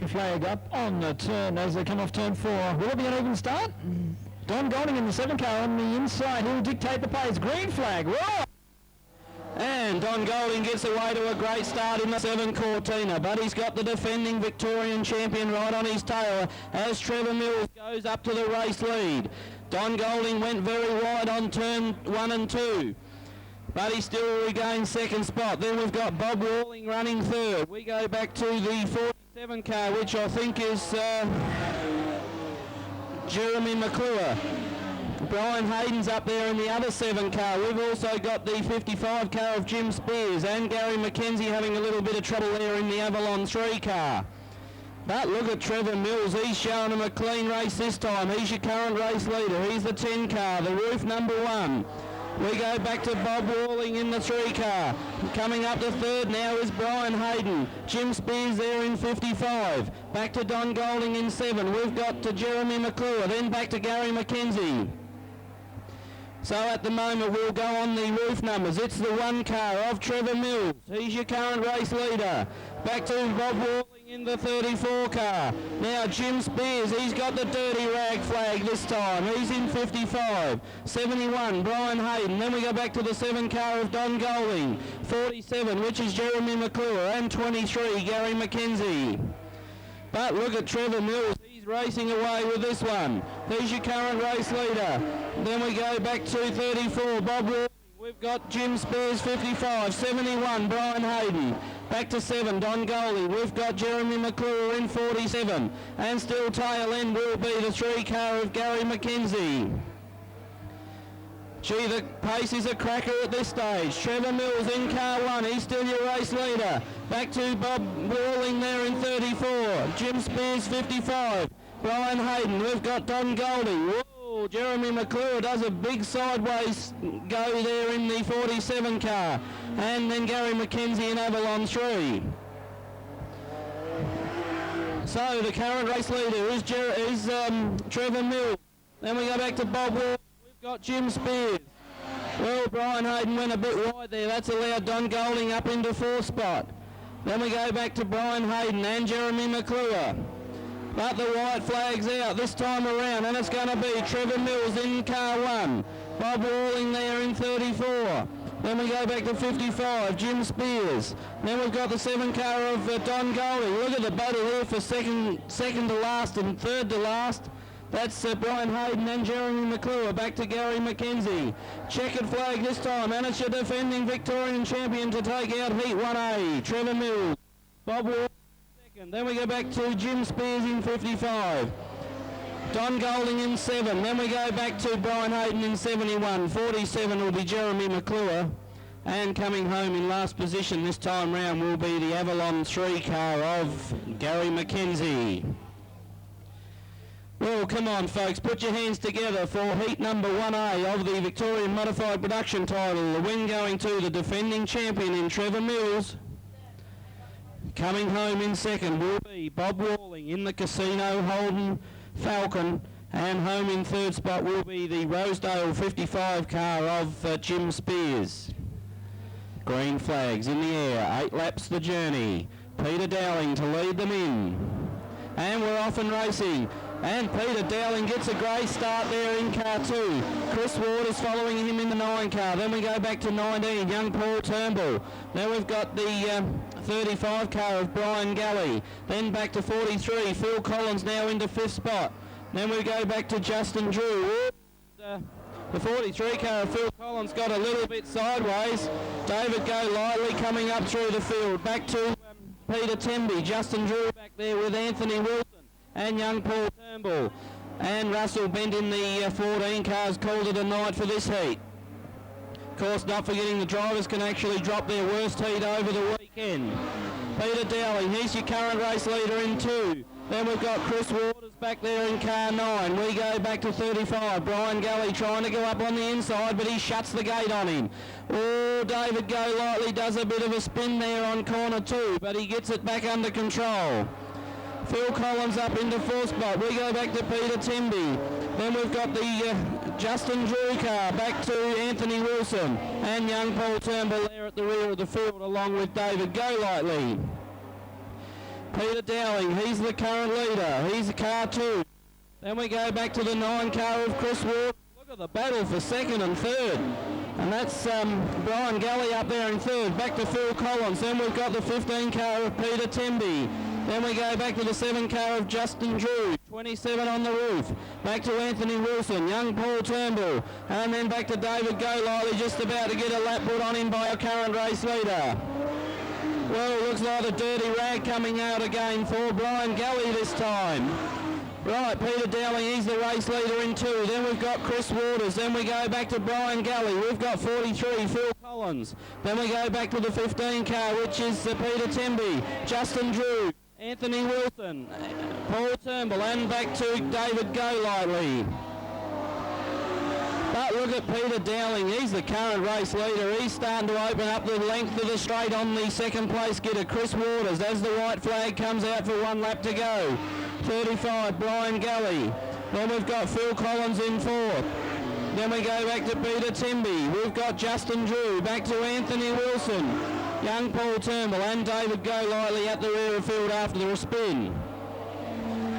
flag up on the turn as they come off turn 4. Will it be an even start? Don Golding in the 7 car on the inside. He'll dictate the pace. Green flag. Whoa! And Don Golding gets away to a great start in the 7 Cortina, but he's got the defending Victorian champion right on his tail as Trevor Mills goes up to the race lead. Don Golding went very wide on turn 1 and 2. But he still regains second spot. Then we've got Bob Walling running third. We go back to the 47 car, which I think is Jeremy McClure. Brian Hayden's up there in the other 7 car. We've also got the 55 car of Jim Spears and Gary McKenzie having a little bit of trouble there in the Avalon 3 car. But look at Trevor Mills. He's showing him a clean race this time. He's your current race leader. He's the 10 car, the roof number 1. We go back to Bob Walling in the 3 car. Coming up to third now is Brian Hayden. Jim Spears there in 55. Back to Don Golding in 7. We've got to Jeremy McClure. Then back to Gary McKenzie. So at the moment we'll go on the roof numbers. It's the 1 car of Trevor Mills. He's your current race leader. Back to Bob Walling in the 34 car. Now Jim Spears, he's got the dirty rag flag this time. He's in 55. 71, Brian Hayden. Then we go back to the 7 car of Don Golding. 47, which is Jeremy McClure. And 23, Gary McKenzie. But look at Trevor Mills. He's racing away with this one. He's your current race leader. Then we go back to 34, Bob Walling. We've got Jim Spears 55, 71, Brian Hayden. Back to 7, Don Golding. We've got Jeremy McClure in 47. And still tail end will be the 3 car of Gary McKenzie. Gee, the pace is a cracker at this stage. Trevor Mills in car 1. He's still your race leader. Back to Bob Walling there in 34. Jim Spears 55. Brian Hayden. We've got Don Golding. Whoa, Jeremy McClure does a big sideways go there in the 47 car. And then Gary McKenzie in Avalon 3. So the current race leader is Trevor Mills. Then we go back to Bob Walling. Got Jim Spears. Well, Brian Hayden went a bit wide there. That's allowed Don Golding up into 4th spot. Then we go back to Brian Hayden and Jeremy McClure. But the white flag's out this time around, and it's going to be Trevor Mills in car 1. Bob Walling there in 34. Then we go back to 55, Jim Spears. Then we've got the 7 car of Don Golding. Look at the battle here for second to last and third to last. That's Brian Hayden and Jeremy McClure. Back to Gary McKenzie. Checkered flag this time, and it's your defending Victorian champion to take out Heat 1A, Trevor Mills. Bob Walling second. Then we go back to Jim Spears in 55. Don Golding in 7. Then we go back to Brian Hayden in 71. 47 will be Jeremy McClure. And coming home in last position this time round will be the Avalon 3 car of Gary McKenzie. Well, come on, folks, put your hands together for heat number 1A of the Victorian Modified Production title. The win going to the defending champion in Trevor Mills. Coming home in second will be Bob Walling in the Casino Holden Falcon. And home in third spot will be the Rosedale 55 car of Jim Spears. Green flags in the air, 8 laps the journey. Peter Dowling to lead them in. And we're off and racing. And Peter Dowling gets a great start there in car 2. Chris Waters following him in the 9 car. Then we go back to 19, young Paul Turnbull. Now we've got the 35 car of Brian Galley. Then back to 43, Phil Collins now into 5th spot. Then we go back to Justin Drew. The 43 car of Phil Collins got a little bit sideways. David Go Lightly coming up through the field. Back to Peter Temby. Justin Drew back there with Anthony Wilson and young Paul Turnbull. And Russell Bent in the 14 cars called it a night for this heat. Of course, not forgetting the drivers can actually drop their worst heat over the weekend. Peter Dowling, he's your current race leader in 2. Then we've got Chris Waters back there in car 9. We go back to 35. Brian Galley trying to go up on the inside, but he shuts the gate on him. Oh, David Go Lightly does a bit of a spin there on corner 2, but he gets it back under control. Phil Collins up into 4th spot. We go back to Peter Timby. Then we've got the Justin Drew car back to Anthony Wilson and young Paul Turnbull there at the rear of the field along with David Go Lightly. Peter Dowling, he's the current leader. He's car 2. Then we go back to the 9 car of Chris Ward. Look at the battle for second and third. And that's Brian Galley up there in third. Back to Phil Collins. Then we've got the 15 car of Peter Temby. Then we go back to the 7 car of Justin Drew. 27 on the roof. Back to Anthony Wilson. Young Paul Turnbull. And then back to David Golightly, just about to get a lap put on him by a current race leader. Well, it looks like a dirty rag coming out again for Brian Galley this time. Right, Peter Dowling, he's the race leader in 2. Then we've got Chris Waters. Then we go back to Brian Galley. We've got 43, Phil Collins. Then we go back to the 15 car, which is Peter Temby, Justin Drew, Anthony Wilson, Paul Turnbull, and back to David Golightly. But look at Peter Dowling, he's the current race leader. He's starting to open up the length of the straight on the second place getter, Chris Waters, as the white flag comes out for 1 lap to go. 35, Brian Galley. Then we've got Phil Collins in 4th. Then we go back to Peter Temby. We've got Justin Drew, back to Anthony Wilson, young Paul Turnbull, and David Golightly at the rear of field after the spin.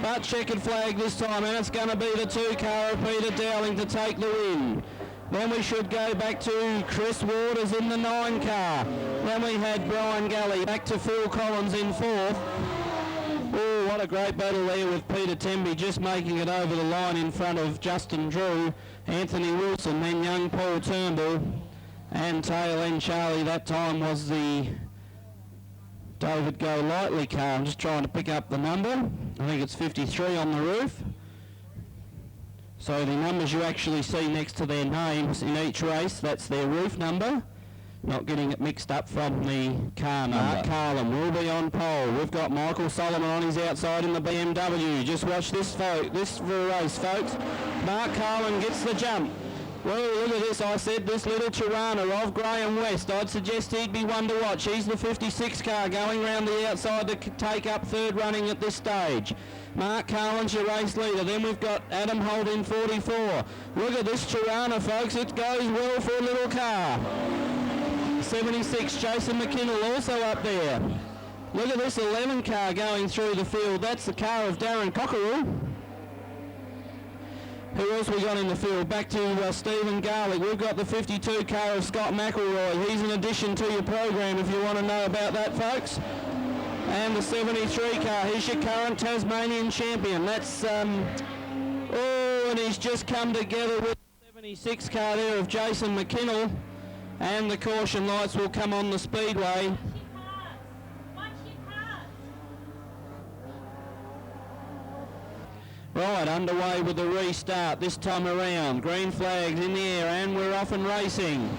But checkered flag this time, and it's going to be the 2 car of Peter Dowling to take the win. Then we should go back to Chris Waters in the 9 car. Then we had Brian Galley, back to Phil Collins in 4th. Oh, what a great battle there with Peter Temby just making it over the line in front of Justin Drew, Anthony Wilson, then young Paul Turnbull, and tail end Charlie that time was the David Golightly car. I'm just trying to pick up the number. I think it's 53 on the roof. So the numbers you actually see next to their names in each race, that's their roof number. Not getting it mixed up from the car number. Mark Carlin will be on pole. We've got Michael Solomon on his outside in the BMW. Just watch this race, folks. Mark Carlin gets the jump. Well, look at this. I said this little Tirana of Graham West. I'd suggest he'd be one to watch. He's the 56 car going round the outside to take up third running at this stage. Mark Carlin's your race leader. Then we've got Adam Holt in 44. Look at this Tirana, folks. It goes well for a little car. 76, Jason McKinnell also up there. Look at this 11 car going through the field. That's the car of Darren Cockerell. Who else we got in the field? Back to Stephen Garlick. We've got the 52 car of Scott McElroy. He's an addition to your program if you want to know about that, folks. And the 73 car, he's your current Tasmanian champion. That's, and he's just come together with the 76 car there of Jason McKinnell. And the caution lights will come on the Speedway. Right, underway with the restart this time around. Green flags in the air and we're off and racing.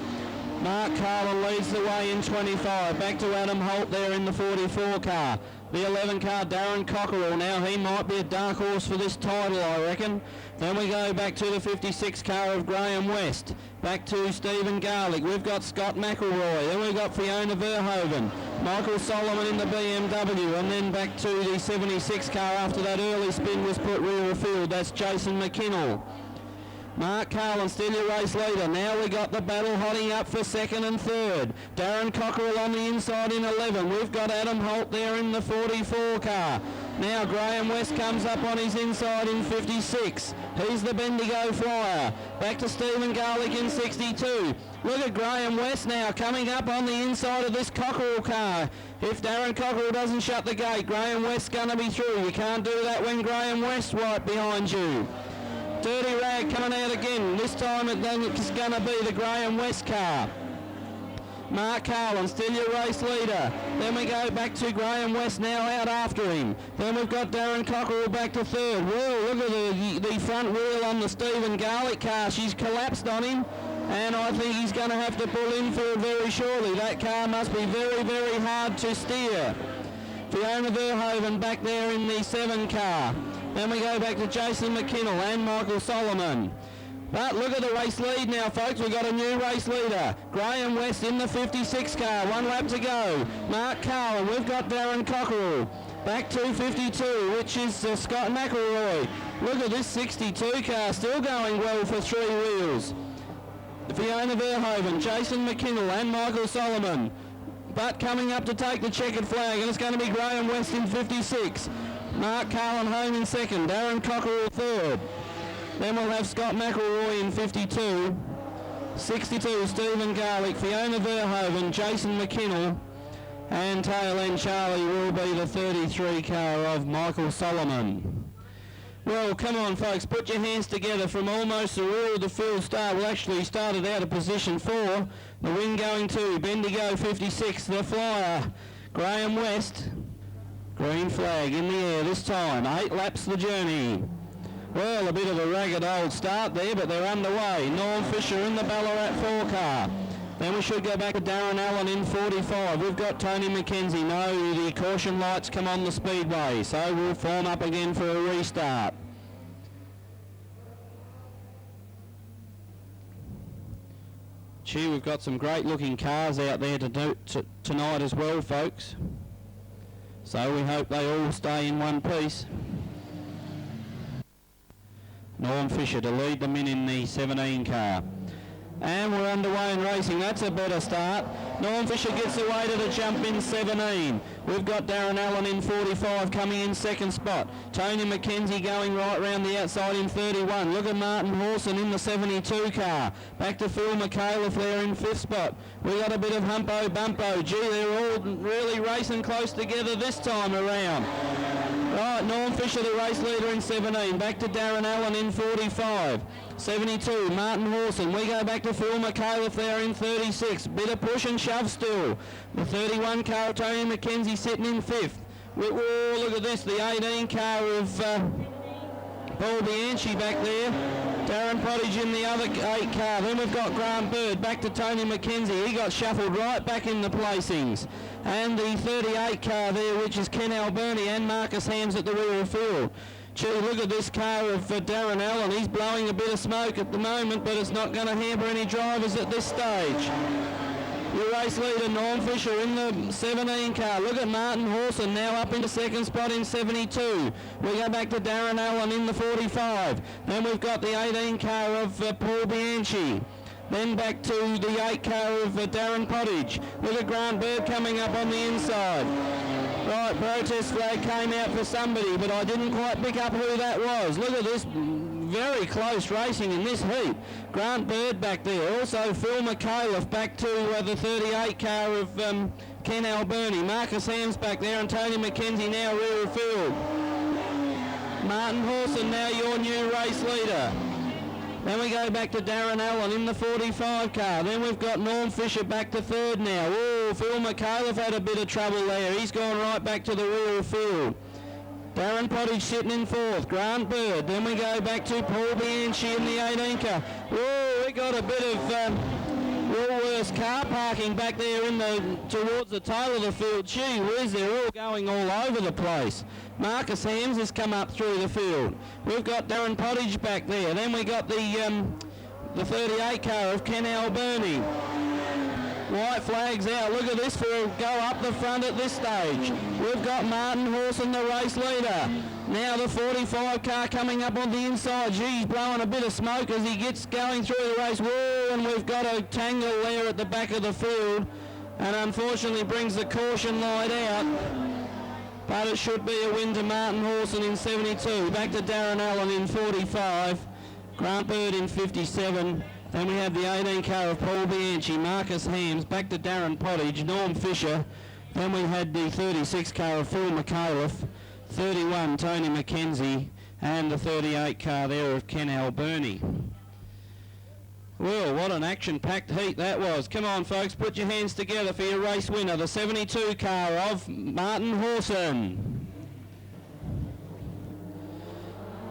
Mark Carlin leads the way in 25. Back to Adam Holt there in the 44 car. The 11 car, Darren Cockerell. Now he might be a dark horse for this title, I reckon. Then we go back to the 56 car of Graham West. Back to Stephen Garlick. We've got Scott McElroy. Then we've got Fiona Verhoeven. Michael Solomon in the BMW. And then back to the 76 car after that early spin was put rear of field. That's Jason McKinnell. Mark Carlin still your race leader. Now we got the battle hotting up for second and third. Darren Cockerell on the inside in 11. We've got Adam Holt there in the 44 car. Now Graham West comes up on his inside in 56. He's the Bendigo Flyer. Back to Stephen Garlick in 62. Look at Graham West now coming up on the inside of this Cockerell car. If Darren Cockerell doesn't shut the gate, Graham West's going to be through. You can't do that when Graham West's right behind you. Dirty rag coming out again. This time it's going to be the Graham West car. Mark Carlin still your race leader. Then we go back to Graham West now out after him. Then we've got Darren Cockerell back to third. Whoa, look at the front wheel on the Stephen Garlick car. She's collapsed on him. And I think he's going to have to pull in for it very shortly. That car must be very, very hard to steer. Fiona Verhoeven back there in the 7 car. Then we go back to Jason McKinnell and Michael Solomon. But look at the race lead now, folks. We've got a new race leader. Graham West in the 56 car. 1 lap to go. Mark Carlin. We've got Darren Cockerell. Back to 52, which is Scott McElroy. Look at this 62 car. Still going well for 3 wheels. Fiona Verhoeven, Jason McKinnell and Michael Solomon. but coming up to take the checkered flag, and it's going to be Graham West in 56. Mark Carlin home in second, Darren Cockerell third. Then we'll have Scott McElroy in 52. 62, Stephen Garlick, Fiona Verhoeven, Jason McKinnell, and tail end Charlie will be the 33 car of Michael Solomon. Well, come on folks, put your hands together from almost the rule of the field start. Well, actually started out of position 4. The win going to Bendigo 56, the flyer, Graham West. Green flag in the air this time, 8 laps the journey. Well, a bit of a ragged old start there, but they're underway. Norm Fisher in the Ballarat 4 car. Then we should go back to Darren Allen in 45. We've got Tony McKenzie. No, the caution lights come on the Speedway, so we'll form up again for a restart. Gee, we've got some great looking cars out there to do tonight as well, folks. So we hope they all stay in one piece. Norm Fisher to lead them in the 17 car. And we're underway in racing. That's a better start. Norm Fisher gets away to the jump in 17. We've got Darren Allen in 45 coming in second spot. Tony McKenzie going right round the outside in 31. Look at Martin Hawson in the 72 car. Back to Phil McAuliffe there in 5th spot. We got a bit of humpo bumpo. Gee, they're all really racing close together this time around. Right, Norm Fisher the race leader in 17. Back to Darren Allen in 45. 72, Martin Hawson. We go back to Phil McAuliffe there in 36. Bit of push and shove still. The 31 car, Tony McKenzie sitting in 5th. Whoa, look at this, the 18 car of Paul Bianchi back there. Darren Pottage in the other 8 car. Then we've got Grant Bird back to Tony McKenzie. He got shuffled right back in the placings. And the 38 car there, which is Ken Alberni and Marcus Hams at the rear of field. Gee, look at this car of Darren Allen. He's blowing a bit of smoke at the moment, but it's not going to hamper any drivers at this stage. Your race leader, Norm Fisher, in the 17 car. Look at Martin Hawson now up into second spot in 72. We go back to Darren Allen in the 45. Then we've got the 18 car of Paul Bianchi. Then back to the 8 car of Darren Pottage. Look at Grant Bird coming up on the inside. Right, protest flag came out for somebody, but I didn't quite pick up who that was. Look at this, very close racing in this heat. Grant Bird back there. Also Phil McAuliffe back to the 38 car of Ken Alberni. Marcus Hams back there and Tony McKenzie now rear of field. Martin Hawson now your new race leader. Then we go back to Darren Allen in the 45 car. Then we've got Norm Fisher back to 3rd now. Oh, Phil McAuliffe had a bit of trouble there. He's gone right back to the rear of field. Darren Pottage sitting in 4th. Grant Bird. Then we go back to Paul Bianchi in the 18 car. Oh, we got a bit of Woolworths car parking back there towards the tail of the field. Gee whiz, they're all going all over the place. Marcus Hams has come up through the field. We've got Darren Pottage back there. Then we got the 38 car of Ken Alberni. White flags out. Look at this for a go up the front at this stage. We've got Martin Hawson, the race leader. Now the 45 car coming up on the inside. Gee, he's blowing a bit of smoke as he gets going through the race. Whoa, and we've got a tangle there at the back of the field. And unfortunately brings the caution light out. But it should be a win to Martin Hawson in 72. Back to Darren Allen in 45. Grant Bird in 57. Then we have the 18 car of Paul Bianchi, Marcus Hams, back to Darren Pottage, Norm Fisher. Then we had the 36 car of Phil McAuliffe, 31 Tony McKenzie, and the 38 car there of Ken Alberni. Well, what an action-packed heat that was. Come on, folks, put your hands together for your race winner, the 72 car of Martin Hawson.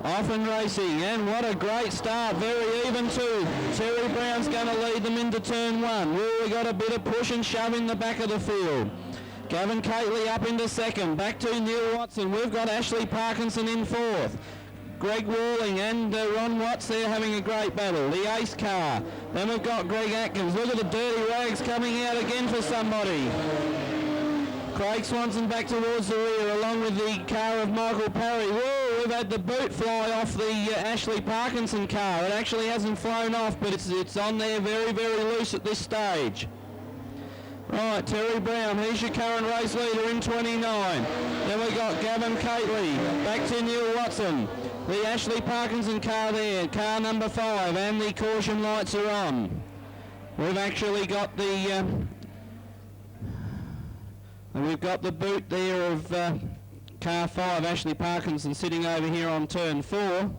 Off and racing, and what a great start, very even too. Terry Brown's going to lead them into turn 1. Really got a bit of push and shove in the back of the field. Gavin Cately up into 2nd, back to Neil Watson. We've got Ashley Parkinson in 4th. Greg Walling and Ron Watts there having a great battle. The ace car. Then we've got Greg Atkins. Look at the dirty rags coming out again for somebody. Craig Swanson back towards the rear along with the car of Michael Parry. Whoa, we've had the boot fly off the Ashley Parkinson car. It actually hasn't flown off, but it's on there very, very loose at this stage. Right, Terry Brown, he's your current race leader in 29. Then we got Gavin Cately, back to Neil Watson. The Ashley Parkinson car there, car number 5, and the caution lights are on. We've actually got the boot there of car 5, Ashley Parkinson, sitting over here on turn 4.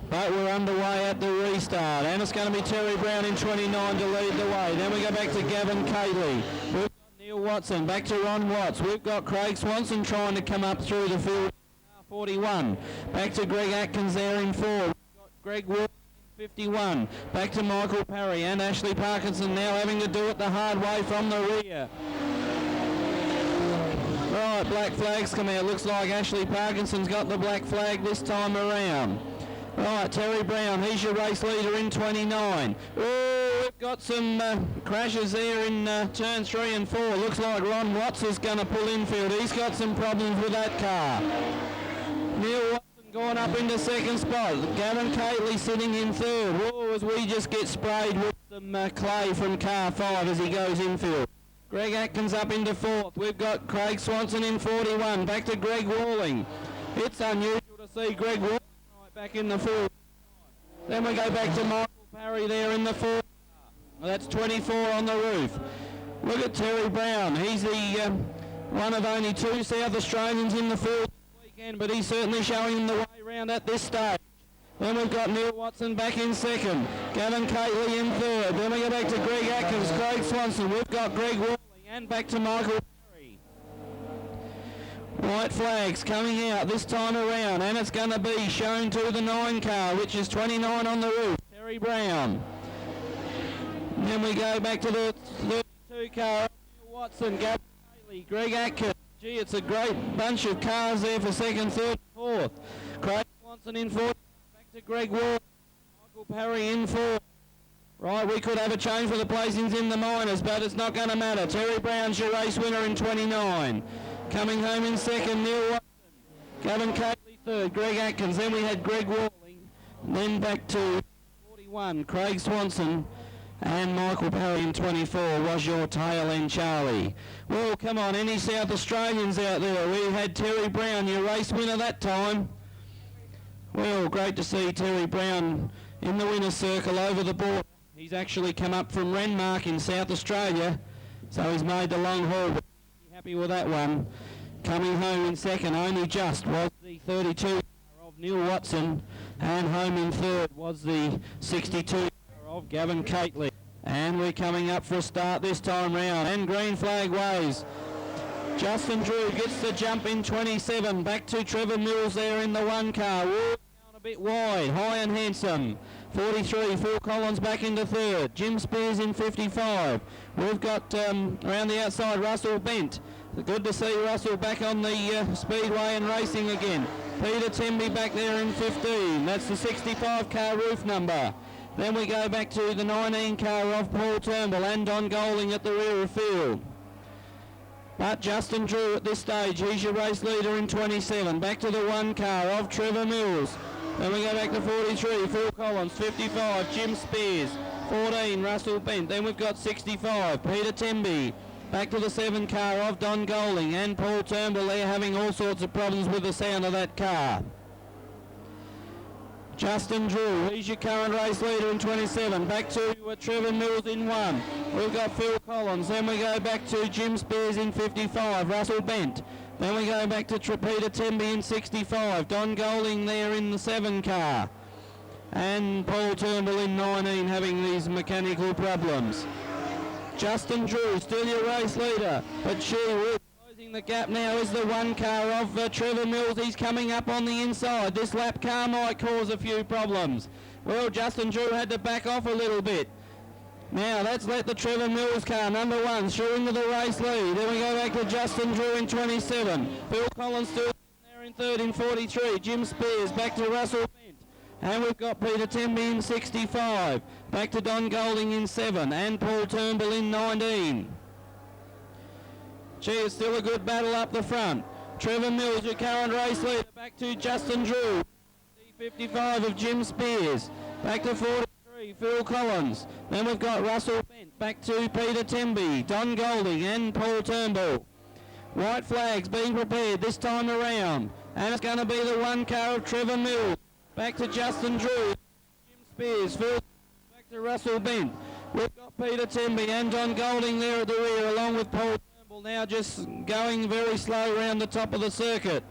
But we're underway at the restart, and it's going to be Terry Brown in 29 to lead the way. Then we go back to Gavin Cately. We've got Neil Watson, back to Ron Watts. We've got Craig Swanson trying to come up through the field. 41. Back to Greg Atkins there in 4. We've got Greg Wood in 51. Back to Michael Parry and Ashley Parkinson now having to do it the hard way from the rear. Right, black flags come out. Looks like Ashley Parkinson's got the black flag this time around. Right, Terry Brown, he's your race leader in 29. Oh, we've got some crashes there in turn 3 and 4. Looks like Ron Watts is going to pull infield. He's got some problems with that car. Neil Watson going up into second spot. Gavin Cately sitting in third. Whoa, as we just get sprayed with some clay from car 5 as he goes infield. Greg Atkins up into 4th. We've got Craig Swanson in 41. Back to Greg Walling. It's unusual to see Greg Walling back in the field. Then we go back to Michael Parry there in the 4th. That's 24 on the roof. Look at Terry Brown. He's the one of only 2 South Australians in the field this weekend, but he's certainly showing the way around at this stage. Then we've got Neil Watson back in 2nd. Gavin Cately in 3rd. Then we go back to Greg Atkins, Craig Swanson. We've got Greg Walling and back to Michael Parry. White flags coming out this time around, and it's going to be shown to the 9 car, which is 29 on the roof, Terry Brown. And then we go back to the 32 car, Neil Watson, Gavin Cately, Greg Atkins. Gee, it's a great bunch of cars there for 2nd, 3rd, 4th. Craig Swanson in 4th, back to Greg Ward, Michael Parry in 4th. Right, we could have a change for the placings in the minors, but it's not going to matter. Terry Brown's your race winner in 29. Coming home in 2nd, Neil Watson. Gavin Cately 3rd, Greg Atkins. Then we had Greg Walling. Then back to 41, Craig Swanson. And Michael Parry in 24 was your tail end, Charlie. Well, come on, any South Australians out there? We had Terry Brown, your race winner that time. Well, great to see Terry Brown in the winner's circle over the board. He's actually come up from Renmark in South Australia, so he's made the long haul. Happy with that one. Coming home in 2nd, only just, was the 32 of Neil Watson, and home in 3rd was the 62 of Gavin Cately. And we're coming up for a start this time round, and green flag waves. Justin Drew gets the jump in 27, back to Trevor Mills there in the 1 car. Going a bit wide, high and handsome. 43, Phil Collins back into 3rd. Jim Spears in 55. We've got around the outside Russell Bent. Good to see Russell back on the Speedway and racing again. Peter Temby back there in 15. That's the 65 car roof number. Then we go back to the 19 car of Paul Turnbull and Don Golding at the rear of field. But Justin Drew at this stage, he's your race leader in 27. Back to the 1 car of Trevor Mills. Then we go back to 43, Phil Collins, 55, Jim Spears, 14, Russell Bent. Then we've got 65, Peter Temby. Back to the 7 car of Don Golding and Paul Turnbull. They're having all sorts of problems with the sound of that car. Justin Drew, he's your current race leader in 27. Back to Trevor Mills in 1. We've got Phil Collins. Then we go back to Jim Spears in 55, Russell Bent. Then we go back to Peter Temby in 65. Don Golding there in the 7 car. And Paul Turnbull in 19 having these mechanical problems. Justin Drew, still your race leader. But closing the gap now is the 1 car of Trevor Mills. He's coming up on the inside. This lap car might cause a few problems. Well, Justin Drew had to back off a little bit. Now, let's let the Trevor Mills car, number 1, through into the race lead. Then we go back to Justin Drew in 27. Phil Collins still there in 3rd in 43. Jim Spears back to Russell Bent. And we've got Peter Temby in 65. Back to Don Golding in 7. And Paul Turnbull in 19. Gee, it's still a good battle up the front. Trevor Mills, your current race leader. Back to Justin Drew. 55 of Jim Spears. Back to 40. Phil Collins. Then we've got Russell Bent back to Peter Temby, Don Golding and Paul Turnbull. White flags being prepared this time around. And it's going to be the 1 car of Trevor Mills. Back to Justin Drew. Jim Spears. Phil back to Russell Bent. We've got Peter Temby and Don Golding there at the rear along with Paul Turnbull now just going very slow around the top of the circuit.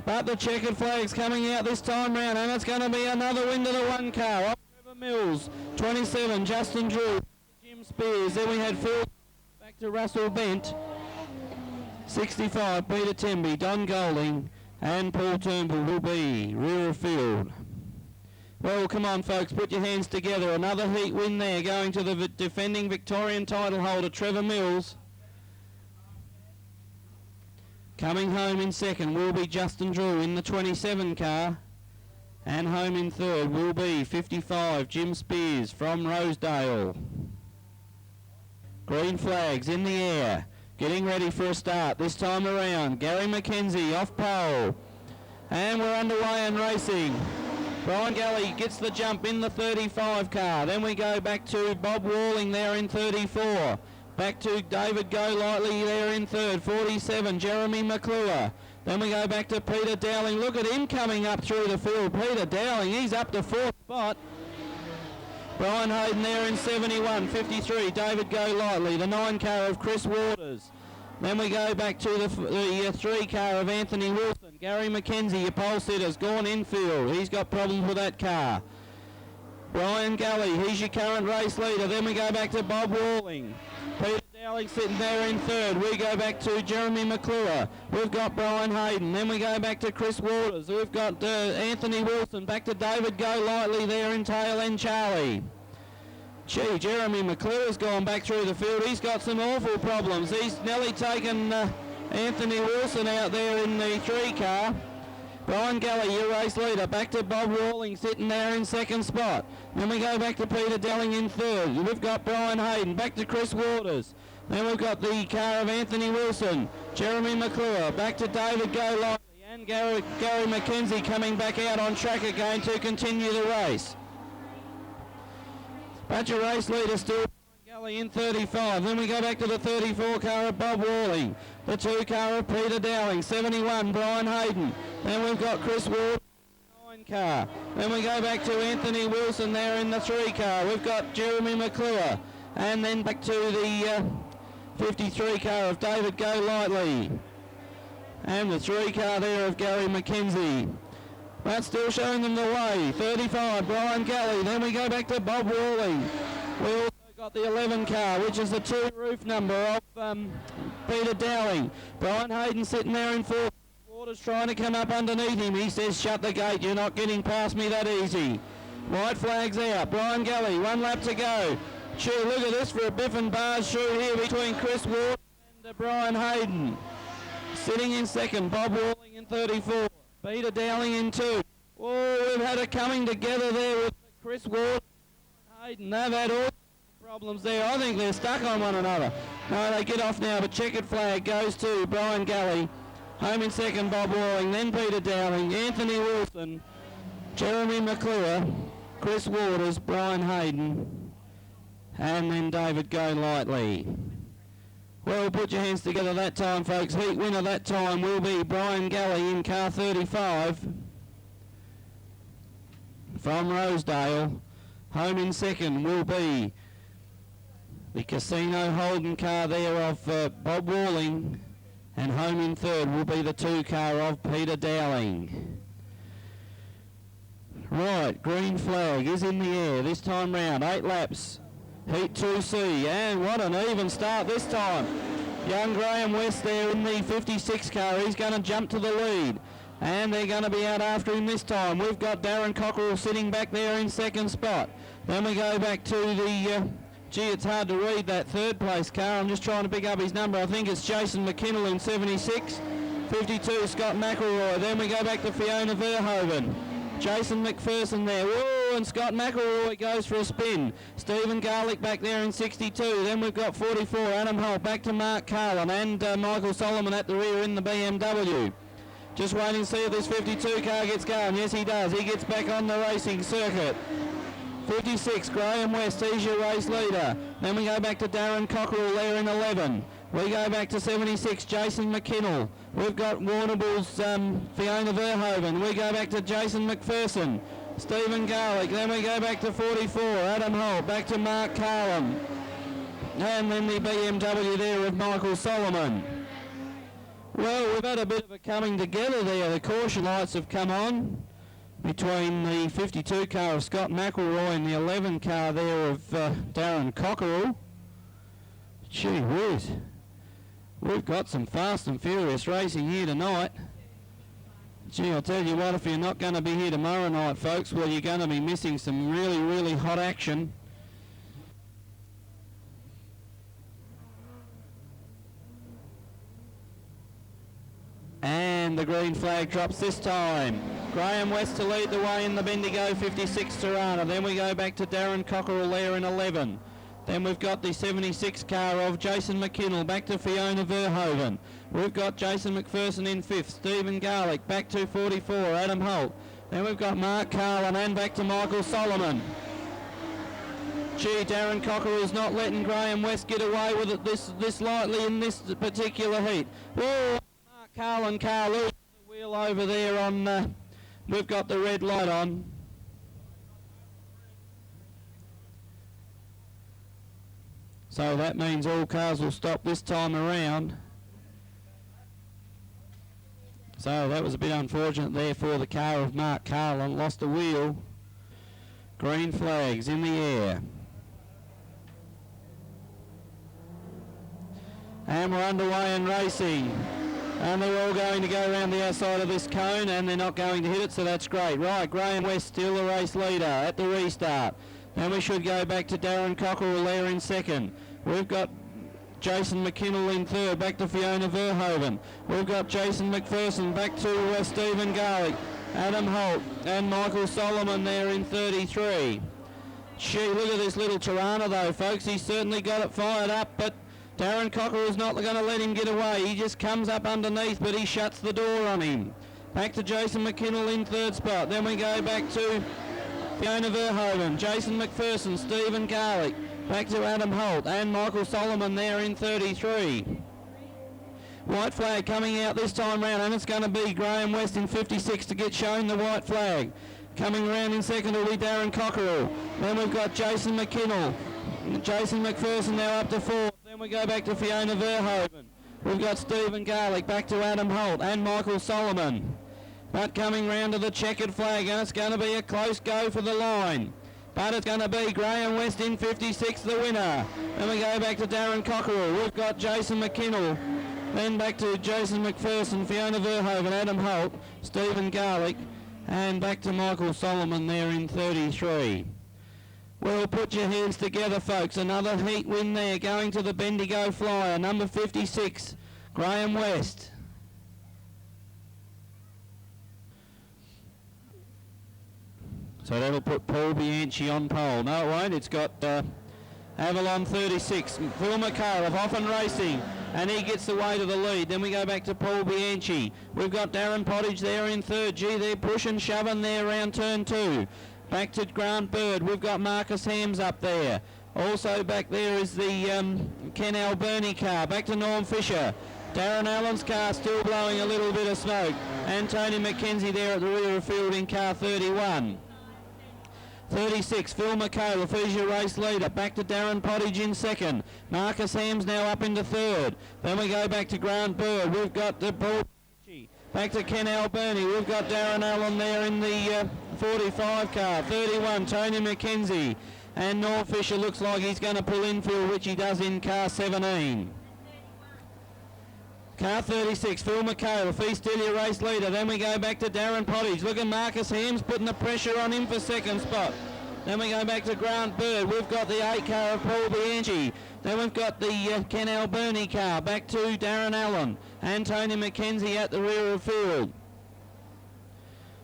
But the checkered flag's coming out this time round and it's going to be another win to the 1 car. Off Trevor Mills, 27, Justin Drew, Jim Spears. Then we had Phil back to Russell Bent. 65, Peter Temby, Don Golding and Paul Turnbull will be rear of field. Well, come on, folks, put your hands together. Another heat win there going to the defending Victorian title holder, Trevor Mills. Coming home in second will be Justin Drew in the 27 car. And home in third will be 55, Jim Spears from Rosedale. Green flags in the air. Getting ready for a start this time around. Gary McKenzie off pole. And we're underway and racing. Brian Galley gets the jump in the 35 car. Then we go back to Bob Walling there in 34. Back to David Golightly there in third. 47, Jeremy McClure. Then we go back to Peter Dowling. Look at him coming up through the field. Peter Dowling, he's up to 4th spot. Brian Hayden there in 71, 53, David Golightly, the 9 car of Chris Waters. Then we go back to the 3 car of Anthony Wilson. Gary McKenzie, your pole sitter's gone infield. He's got problems with that car. Brian Gully, he's your current race leader. Then we go back to Bob Walling. Peter Dowling sitting there in third. We go back to Jeremy McClure. We've got Brian Hayden. Then we go back to Chris Waters. We've got Anthony Wilson. Back to David Golightly there in tail end Charlie. Gee, Jeremy McClure's gone back through the field. He's got some awful problems. He's nearly taken Anthony Wilson out there in the 3 car. Brian Galley, your race leader. Back to Bob Walling sitting there in second spot. Then we go back to Peter Dowling in third. We've got Brian Hayden. Back to Chris Waters. Then we've got the car of Anthony Wilson. Jeremy McClure. Back to David Golightly. And Gary McKenzie coming back out on track again to continue the race. Bunch of race leaders still. Gully in 35. Then we go back to the 34 car of Bob Walling. The 2 car of Peter Dowling. 71, Brian Hayden. Then we've got Chris Ward, 9 car. Then we go back to Anthony Wilson there in the 3 car. We've got Jeremy McClure. And then back to the 53 car of David Golightly. And the 3 car there of Gary McKenzie. That's still showing them the way. 35, Brian Galley. Then we go back to Bob Walling. We also got the 11 car, which is the 2 roof number of Peter Dowling. Brian Hayden sitting there in 4th. Waters trying to come up underneath him. He says, shut the gate. You're not getting past me that easy. White flags out. Brian Galley, 1 lap to go. Gee, look at this for a biff and bars shoot here between Chris Ward and Brian Hayden. Sitting in second, Bob Walling in 34. Peter Dowling in 2. Oh, we've had a coming together there with Chris Ward and Hayden. They've had all problems there. I think they're stuck on one another. No, they get off now, but checkered flag goes to Brian Galley. Home in second, Bob Walling. Then Peter Dowling, Anthony Wilson, Jeremy McClure, Chris Waters, Brian Hayden, and then David Golightly. Well, put your hands together that time, folks. Heat winner that time will be Brian Galley in car 35 from Rosedale. Home in second will be the Casino Holden car there of Bob Walling. And home in third will be the 2 car of Peter Dowling. Right, green flag is in the air this time round. 8 laps. Heat 2C, and what an even start this time. Young Graham West there in the 56 car. He's going to jump to the lead, and they're going to be out after him this time. We've got Darren Cockerell sitting back there in second spot. Then we go back to the, it's hard to read that 3rd place car. I'm just trying to pick up his number. I think it's Jason McKinnell in 76. 52, Scott McElroy. Then we go back to Fiona Verhoeven. Jason McPherson there. Whoa, and Scott McElroy goes for a spin. Stephen Garlick back there in 62. Then we've got 44, Adam Holt back to Mark Carlin and Michael Solomon at the rear in the BMW. Just waiting to see if this 52 car gets going. Yes, he does. He gets back on the racing circuit. 56, Graham West, he's your race leader. Then we go back to Darren Cockerell there in 11. We go back to 76, Jason McKinnell. We've got Warrnambool's Fiona Verhoeven. We go back to Jason McPherson, Stephen Garlick. Then we go back to 44, Adam Holt. Back to Mark Carlin. And then the BMW there of Michael Solomon. Well, we've had a bit of a coming together there. The caution lights have come on between the 52 car of Scott McElroy and the 11 car there of Darren Cockerell. Gee whiz. We've got some fast and furious racing here tonight. Gee, I'll tell you what, if you're not going to be here tomorrow night, folks, well, you're going to be missing some really, really hot action. And the green flag drops this time. Graham West to lead the way in the Bendigo 56 Tirana. Then we go back to Darren Cockerell there in 11. Then we've got the 76 car of Jason McKinnell, back to Fiona Verhoeven. We've got Jason McPherson in 5th, Stephen Garlick, back to 44, Adam Holt. Then we've got Mark Carlin and back to Michael Solomon. Gee, Darren Cockerell's not letting Graham West get away with it this lightly in this particular heat. Whoa, Mark Carlin car loses the wheel over there on, we've got the red light on. So that means all cars will stop this time around. So that was a bit unfortunate there for the car of Mark Carlin. Lost the wheel. Green flags in the air. And we're underway and racing. And they're all going to go around the outside of this cone and they're not going to hit it, so that's great. Right, Graham West still the race leader at the restart. Then we should go back to Darren Cockerell there in 2nd. We've got Jason McKinnell in 3rd, back to Fiona Verhoeven. We've got Jason McPherson, back to Stephen Garlick, Adam Holt and Michael Solomon there in 33. Gee, look at this little Tirana though, folks. He's certainly got it fired up, but Darren Cockerell's not going to let him get away. He just comes up underneath, but he shuts the door on him. Back to Jason McKinnell in 3rd spot. Then we go back to Fiona Verhoeven, Jason McPherson, Stephen Garlick, back to Adam Holt and Michael Solomon there in 33. White flag coming out this time round, and it's going to be Graham West in 56 to get shown the white flag. Coming around in 2nd will be Darren Cockerell. Then we've got Jason McKinnell, Jason McPherson now up to 4th. Then we go back to Fiona Verhoeven. We've got Stephen Garlick, back to Adam Holt and Michael Solomon. But coming round to the checkered flag, and it's going to be a close go for the line. But it's going to be Graham West in 56, the winner. Then we go back to Darren Cockerell. We've got Jason McKinnell. Then back to Jason McPherson, Fiona Verhoeven, Adam Holt, Stephen Garlick, and back to Michael Solomon there in 33. Well, put your hands together, folks. Another heat win there, going to the Bendigo Flyer, number 56, Graham West. So that'll put Paul Bianchi on pole. No, it won't. It's got Avalon 36. Phil McHale of Hoffman Racing, and he gets the way to the lead. Then we go back to Paul Bianchi. We've got Darren Pottage there in 3rd. Gee, they're pushing, shoving there around turn 2. Back to Grant Bird. We've got Marcus Hams up there. Also back there is the Ken Alberni car. Back to Norm Fisher. Darren Allen's car still blowing a little bit of smoke. And Tony McKenzie there at the rear of field in car 31. 36, Phil McHale, he's your race leader. Back to Darren Pottage in 2nd. Marcus Hams now up into 3rd. Then we go back to Grant Bird. We've got the Paul. Back to Ken Alberni. We've got Darren Allen there in the 45 car. 31, Tony McKenzie. And Norm Fisher looks like he's going to pull infield, which he does in car 17. Car 36, Phil McHale, he's still your race leader. Then we go back to Darren Pottage. Look at Marcus Hams putting the pressure on him for 2nd spot. Then we go back to Grant Bird. We've got the 8 car of Paul Bianchi. Then we've got the Ken Alberni car. Back to Darren Allen and Tony McKenzie at the rear of field.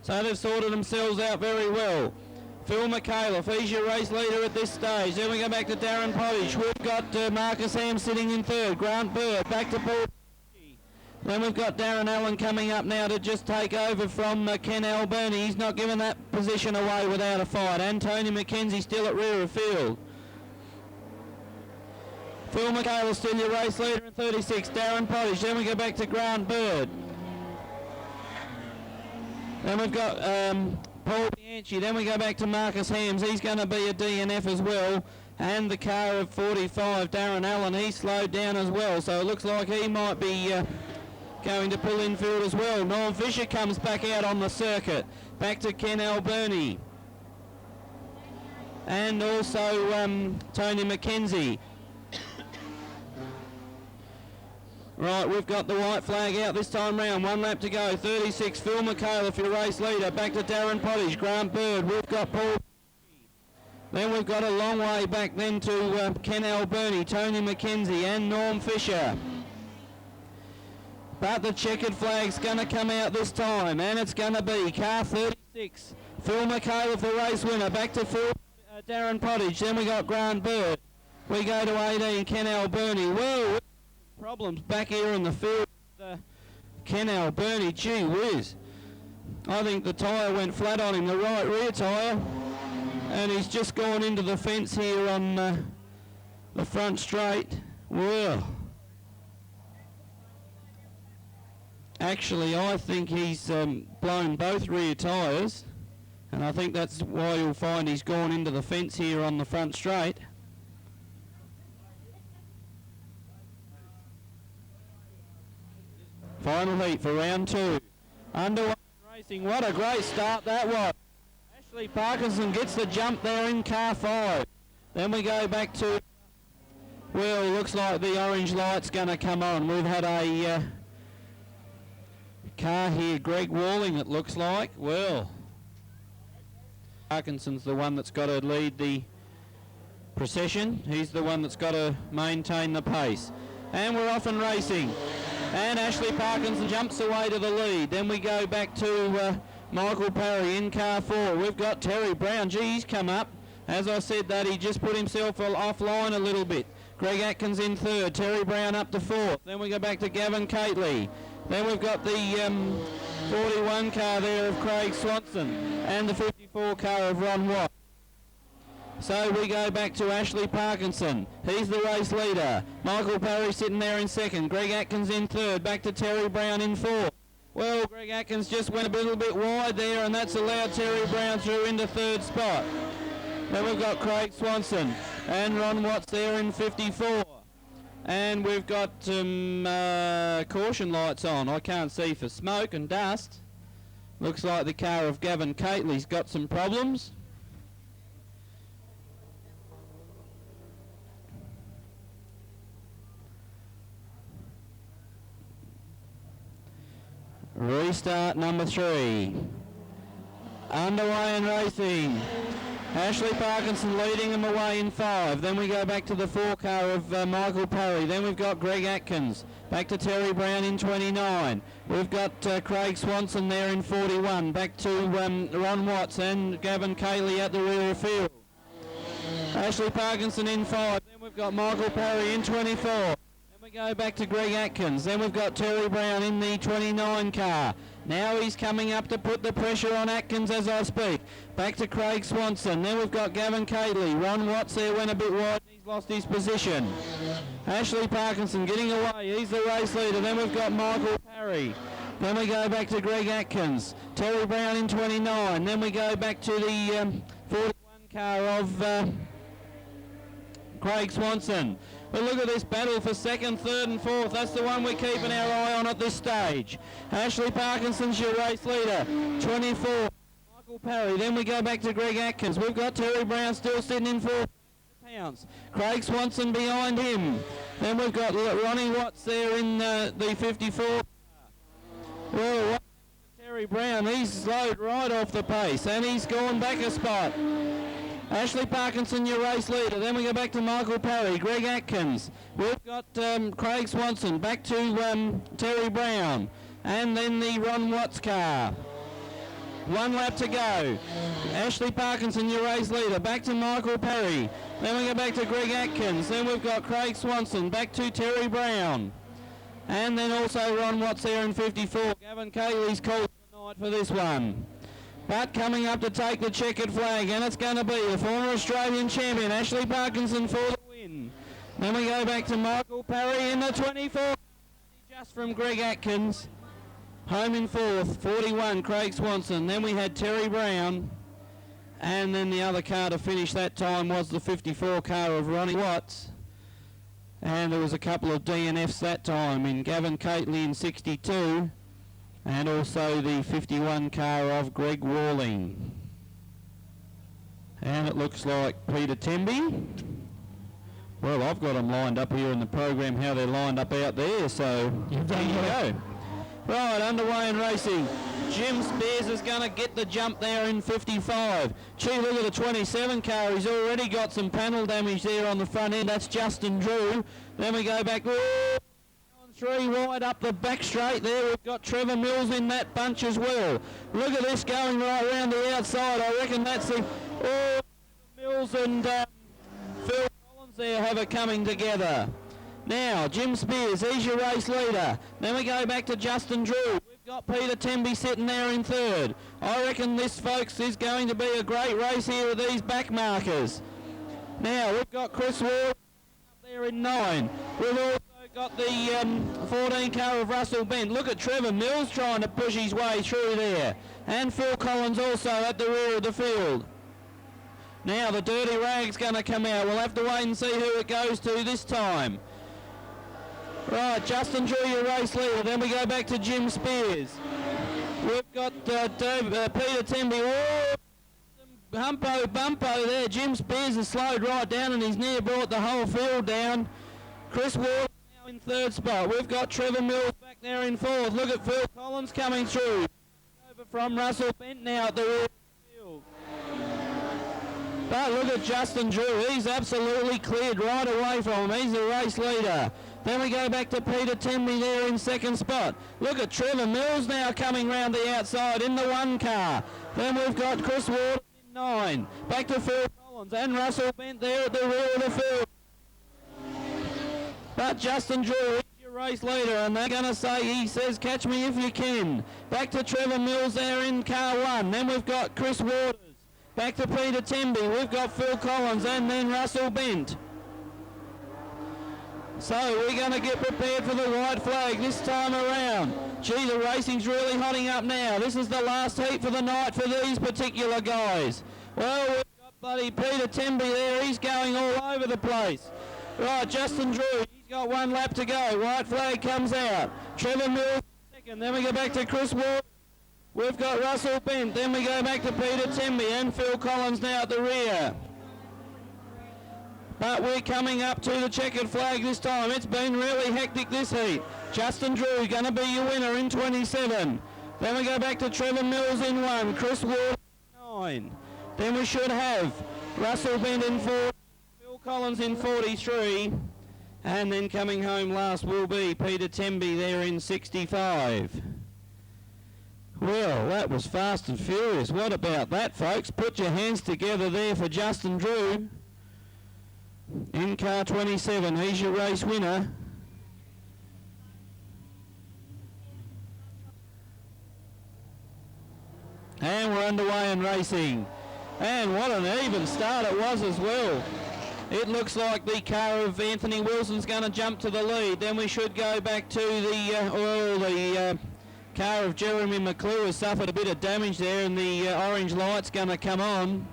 So they've sorted themselves out very well. Phil McHale, he's your race leader at this stage. Then we go back to Darren Pottage. We've got Marcus Hams sitting in 3rd. Grant Bird back to Paul. Then we've got Darren Allen coming up now to just take over from Ken Alberni. He's not giving that position away without a fight. And Tony McKenzie still at rear of field. Phil McHale still your race leader in 36. Darren Pottage. Then we go back to Grant Bird. Then we've got Paul Bianchi. Then we go back to Marcus Hams. He's going to be a DNF as well. And the car of 45, Darren Allen, he slowed down as well. So it looks like he might be going to pull infield as well. Norm Fisher comes back out on the circuit. Back to Ken Alberni. And also Tony McKenzie. Right, we've got the white flag out this time round. 1 lap to go. 36, Phil McHale, your race leader. Back to Darren Pottage, Grant Bird. We've got Paul. Then we've got a long way back then to Ken Alberni, Tony McKenzie and Norm Fisher. But the checkered flag's going to come out this time, and it's going to be car 36. Phil McHale, the race winner. Back to Darren Pottage. Then we got Grant Bird. We go to 18, Ken Alberni. Whoa, problems back here in the field. Ken Alberni, gee whiz. I think the tyre went flat on him, the right rear tyre. And he's just gone into the fence here on the front straight. Well, actually I think he's blown both rear tyres, and I think that's why you'll find he's gone into the fence here on the front straight. Final heat for round 2. Underway racing. What a great start that was. Ashley Parkinson gets the jump there in car 5. Then we go back to, well, looks like the orange light's going to come on. We've had a car here, Greg Walling, it looks like. Well, Parkinson's the one that's got to lead the procession. He's the one that's got to maintain the pace. And we're off and racing. And Ashley Parkinson jumps away to the lead. Then we go back to Michael Parry in car 4. We've got Terry Brown. Gee, he's come up. As I said that, he just put himself offline a little bit. Greg Atkins in 3rd. Terry Brown up to 4th. Then we go back to Gavin Cately. Then we've got the 41 car there of Craig Swanson and the 54 car of Ron Watt. So we go back to Ashley Parkinson. He's the race leader. Michael Parry sitting there in 2nd. Greg Atkins in 3rd. Back to Terry Brown in 4th. Well, Greg Atkins just went a little bit wide there, and that's allowed Terry Brown through into 3rd spot. Then we've got Craig Swanson and Ron Watts there in 54. And we've got caution lights on. I can't see for smoke and dust. Looks like the car of Gavin Cately's got some problems. Restart number 3. Underway and racing. Ashley Parkinson leading them away in 5. Then we go back to the 4 car of Michael Parry. Then we've got Greg Atkins. Back to Terry Brown in 29. We've got Craig Swanson there in 41. Back to Ron Watts and Gavin Cately at the rear of field. Ashley Parkinson in 5. Then we've got Michael Parry in 24. We go back to Greg Atkins. Then we've got Terry Brown in the 29 car. Now he's coming up to put the pressure on Atkins as I speak. Back to Craig Swanson. Then we've got Gavin Cately. Ron Watts there went a bit wide. He's lost his position. Ashley Parkinson getting away. He's the race leader. Then we've got Michael Parry. Then we go back to Greg Atkins. Terry Brown in 29. Then we go back to the 41 car of Craig Swanson. But look at this battle for 2nd, 3rd and 4th. That's the one we're keeping our eye on at this stage. Ashley Parkinson's your race leader. 24, Michael Parry. Then we go back to Greg Atkins. We've got Terry Brown still sitting in 4 pounds. Craig Swanson behind him. Then we've got Ronnie Watts there in the 54. Well, Terry Brown, he's slowed right off the pace and he's gone back a spot. Ashley Parkinson, your race leader. Then we go back to Michael Parry, Greg Atkins. We've got Craig Swanson, back to Terry Brown. And then the Ron Watts car. 1 lap to go. Ashley Parkinson, your race leader. Back to Michael Parry. Then we go back to Greg Atkins. Then we've got Craig Swanson, back to Terry Brown. And then also Ron Watts there in 54. Gavin Cayley's called the night for this one. But coming up to take the checkered flag, and it's going to be the former Australian champion, Ashley Parkinson, for the win. Then we go back to Michael Parry in the 24, just from Greg Atkins. Home in fourth, 41, Craig Swanson. Then we had Terry Brown. And then the other car to finish that time was the 54 car of Ronnie Watts. And there was a couple of DNFs that time in Gavin Catley in 62. And also the 51 car of Greg Walling. And it looks like Peter Temby. Well, I've got them lined up here in the program, how they're lined up out there, so there you go. Right, underway and racing. Jim Spears is going to get the jump there in 55. Gee, look at the 27 car. He's already got some panel damage there on the front end. That's Justin Drew. Then we go back. On 3 wide up the back straight there. We've got Trevor Mills in that bunch as well. Look at this going right around the outside. I reckon that's the... Oh, Mills and Phil Collins there have it coming together. Now, Jim Spears, he's your race leader. Then we go back to Justin Drew. We've got Peter Temby sitting there in third. I reckon this, folks, is going to be a great race here with these back markers. Now, we've got Chris Ward up there in 9. We've also got the 14 car of Russell Bent. Look at Trevor Mills trying to push his way through there. And Phil Collins also at the rear of the field. Now, the Dirty Rag's going to come out. We'll have to wait and see who it goes to this time. Right, Justin Drew, your race leader. Then we go back to Jim Spears. We've got Peter Temby. Oh, bumpo there. Jim Spears has slowed right down and he's near brought the whole field down. Chris Ward now in third spot. We've got Trevor Mills back there in fourth. Look at Phil Collins coming through. Over from Russell Bent now at the rear of the field. But look at Justin Drew. He's absolutely cleared right away from him. He's the race leader. Then we go back to Peter Temby there in second spot. Look at Trevor Mills now coming round the outside in the 1 car. Then we've got Chris Ward in 9. Back to Phil Collins and Russell Bent there at the rear of the field. But Justin Drew is your race leader, and they're going to say, he says, catch me if you can. Back to Trevor Mills there in car 1. Then we've got Chris Waters. Back to Peter Temby. We've got Phil Collins and then Russell Bent. So we're going to get prepared for the white flag this time around. Gee, the racing's really hotting up now. This is the last heat for the night for these particular guys. Well, we've got bloody Peter Temby there. He's going all over the place. Right, Justin Drew, he's got 1 lap to go. White flag comes out. Trevor Mills second. Then we go back to Chris Ward. We've got Russell Bent. Then we go back to Peter Temby and Phil Collins now at the rear. But we're coming up to the checkered flag this time. It's been really hectic this heat. Justin Drew going to be your winner in 27. Then we go back to Trevor Mills in 1. Chris Ward in 9. Then we should have Russell Bent in 4. Phil Collins in 43. And then coming home last will be Peter Temby there in 65. Well, that was fast and furious. What about that, folks? Put your hands together there for Justin Drew. In car 27, he's your race winner. And we're underway and racing. And what an even start it was as well. It looks like the car of Anthony Wilson's going to jump to the lead. Then we should go back to the car of Jeremy McClure has suffered a bit of damage there, and the orange light's going to come on.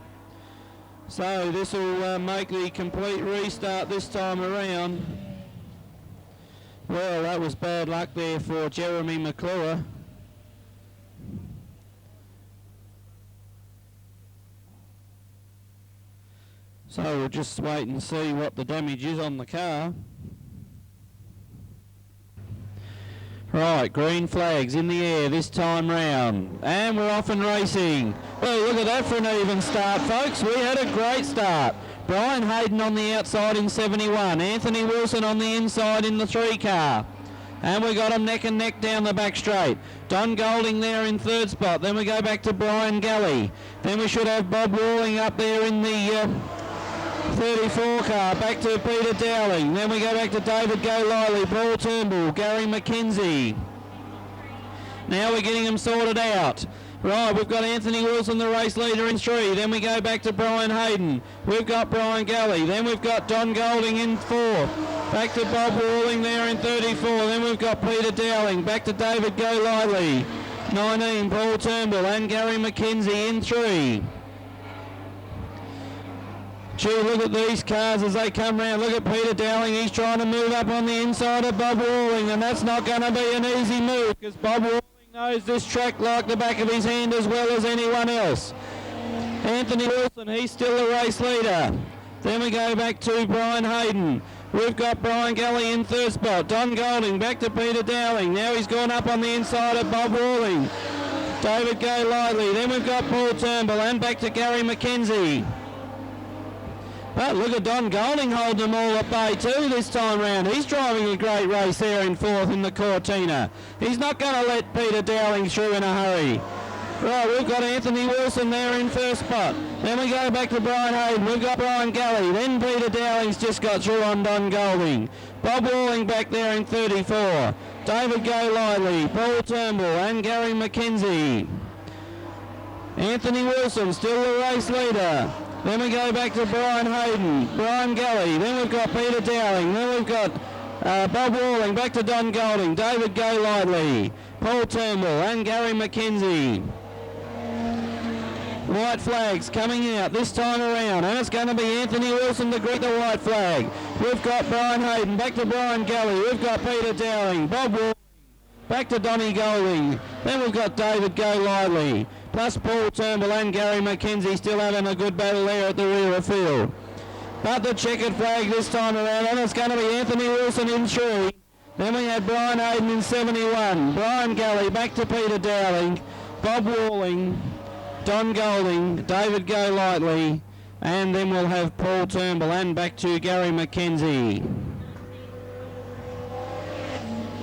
So this will make the complete restart this time around. Well, that was bad luck there for Jeremy McClure. So we'll just wait and see what the damage is on the car. Right, green flags in the air this time round. And we're off and racing. Well, look at that for an even start, folks. We had a great start. Brian Hayden on the outside in 71. Anthony Wilson on the inside in the 3 car. And we got them neck and neck down the back straight. Don Golding there in 3rd spot. Then we go back to Brian Galley. Then we should have Bob Walling up there in the 34 car, back to Peter Dowling. Then we go back to David Golightly, Paul Turnbull, Gary McKenzie. Now we're getting them sorted out. Right, we've got Anthony Wilson, the race leader, in 3. Then we go back to Brian Hayden. We've got Brian Galley. Then we've got Don Golding in 4. Back to Bob Walling there in 34. Then we've got Peter Dowling. Back to David Golightly. 19, Paul Turnbull and Gary McKenzie in 3. Gee, look at these cars as they come round. Look at Peter Dowling. He's trying to move up on the inside of Bob Walling, and that's not going to be an easy move because Bob Walling knows this track like the back of his hand as well as anyone else. Anthony Wilson, he's still the race leader. Then we go back to Brian Hayden. We've got Brian Galley in 3rd spot. Don Golding back to Peter Dowling. Now he's gone up on the inside of Bob Walling. David Golightly. Then we've got Paul Turnbull and back to Gary McKenzie. But look at Don Golding holding them all at bay too this time round. He's driving a great race there in 4th in the Cortina. He's not going to let Peter Dowling through in a hurry. Right, we've got Anthony Wilson there in 1st spot. Then we go back to Brian Hayden. We've got Brian Galley. Then Peter Dowling's just got through on Don Golding. Bob Walling back there in 34. David Golightly, Paul Turnbull and Gary McKenzie. Anthony Wilson still the race leader. Then we go back to Brian Hayden, Brian Galley. Then we've got Peter Dowling. Then we've got Bob Walling, back to Don Golding, David Golightly, Paul Turnbull and Gary McKenzie. White flags coming out this time around, and it's going to be Anthony Wilson to greet the white flag. We've got Brian Hayden, back to Brian Galley. We've got Peter Dowling, Bob Walling, back to Donny Golding. Then we've got David Golightly, plus Paul Turnbull and Gary McKenzie still having a good battle there at the rear of field. But the checkered flag this time around, and it's going to be Anthony Wilson in 3. Then we had Brian Hayden in 71. Brian Galley, back to Peter Dowling, Bob Walling, Don Golding, David Golightly, and then we'll have Paul Turnbull and back to Gary McKenzie.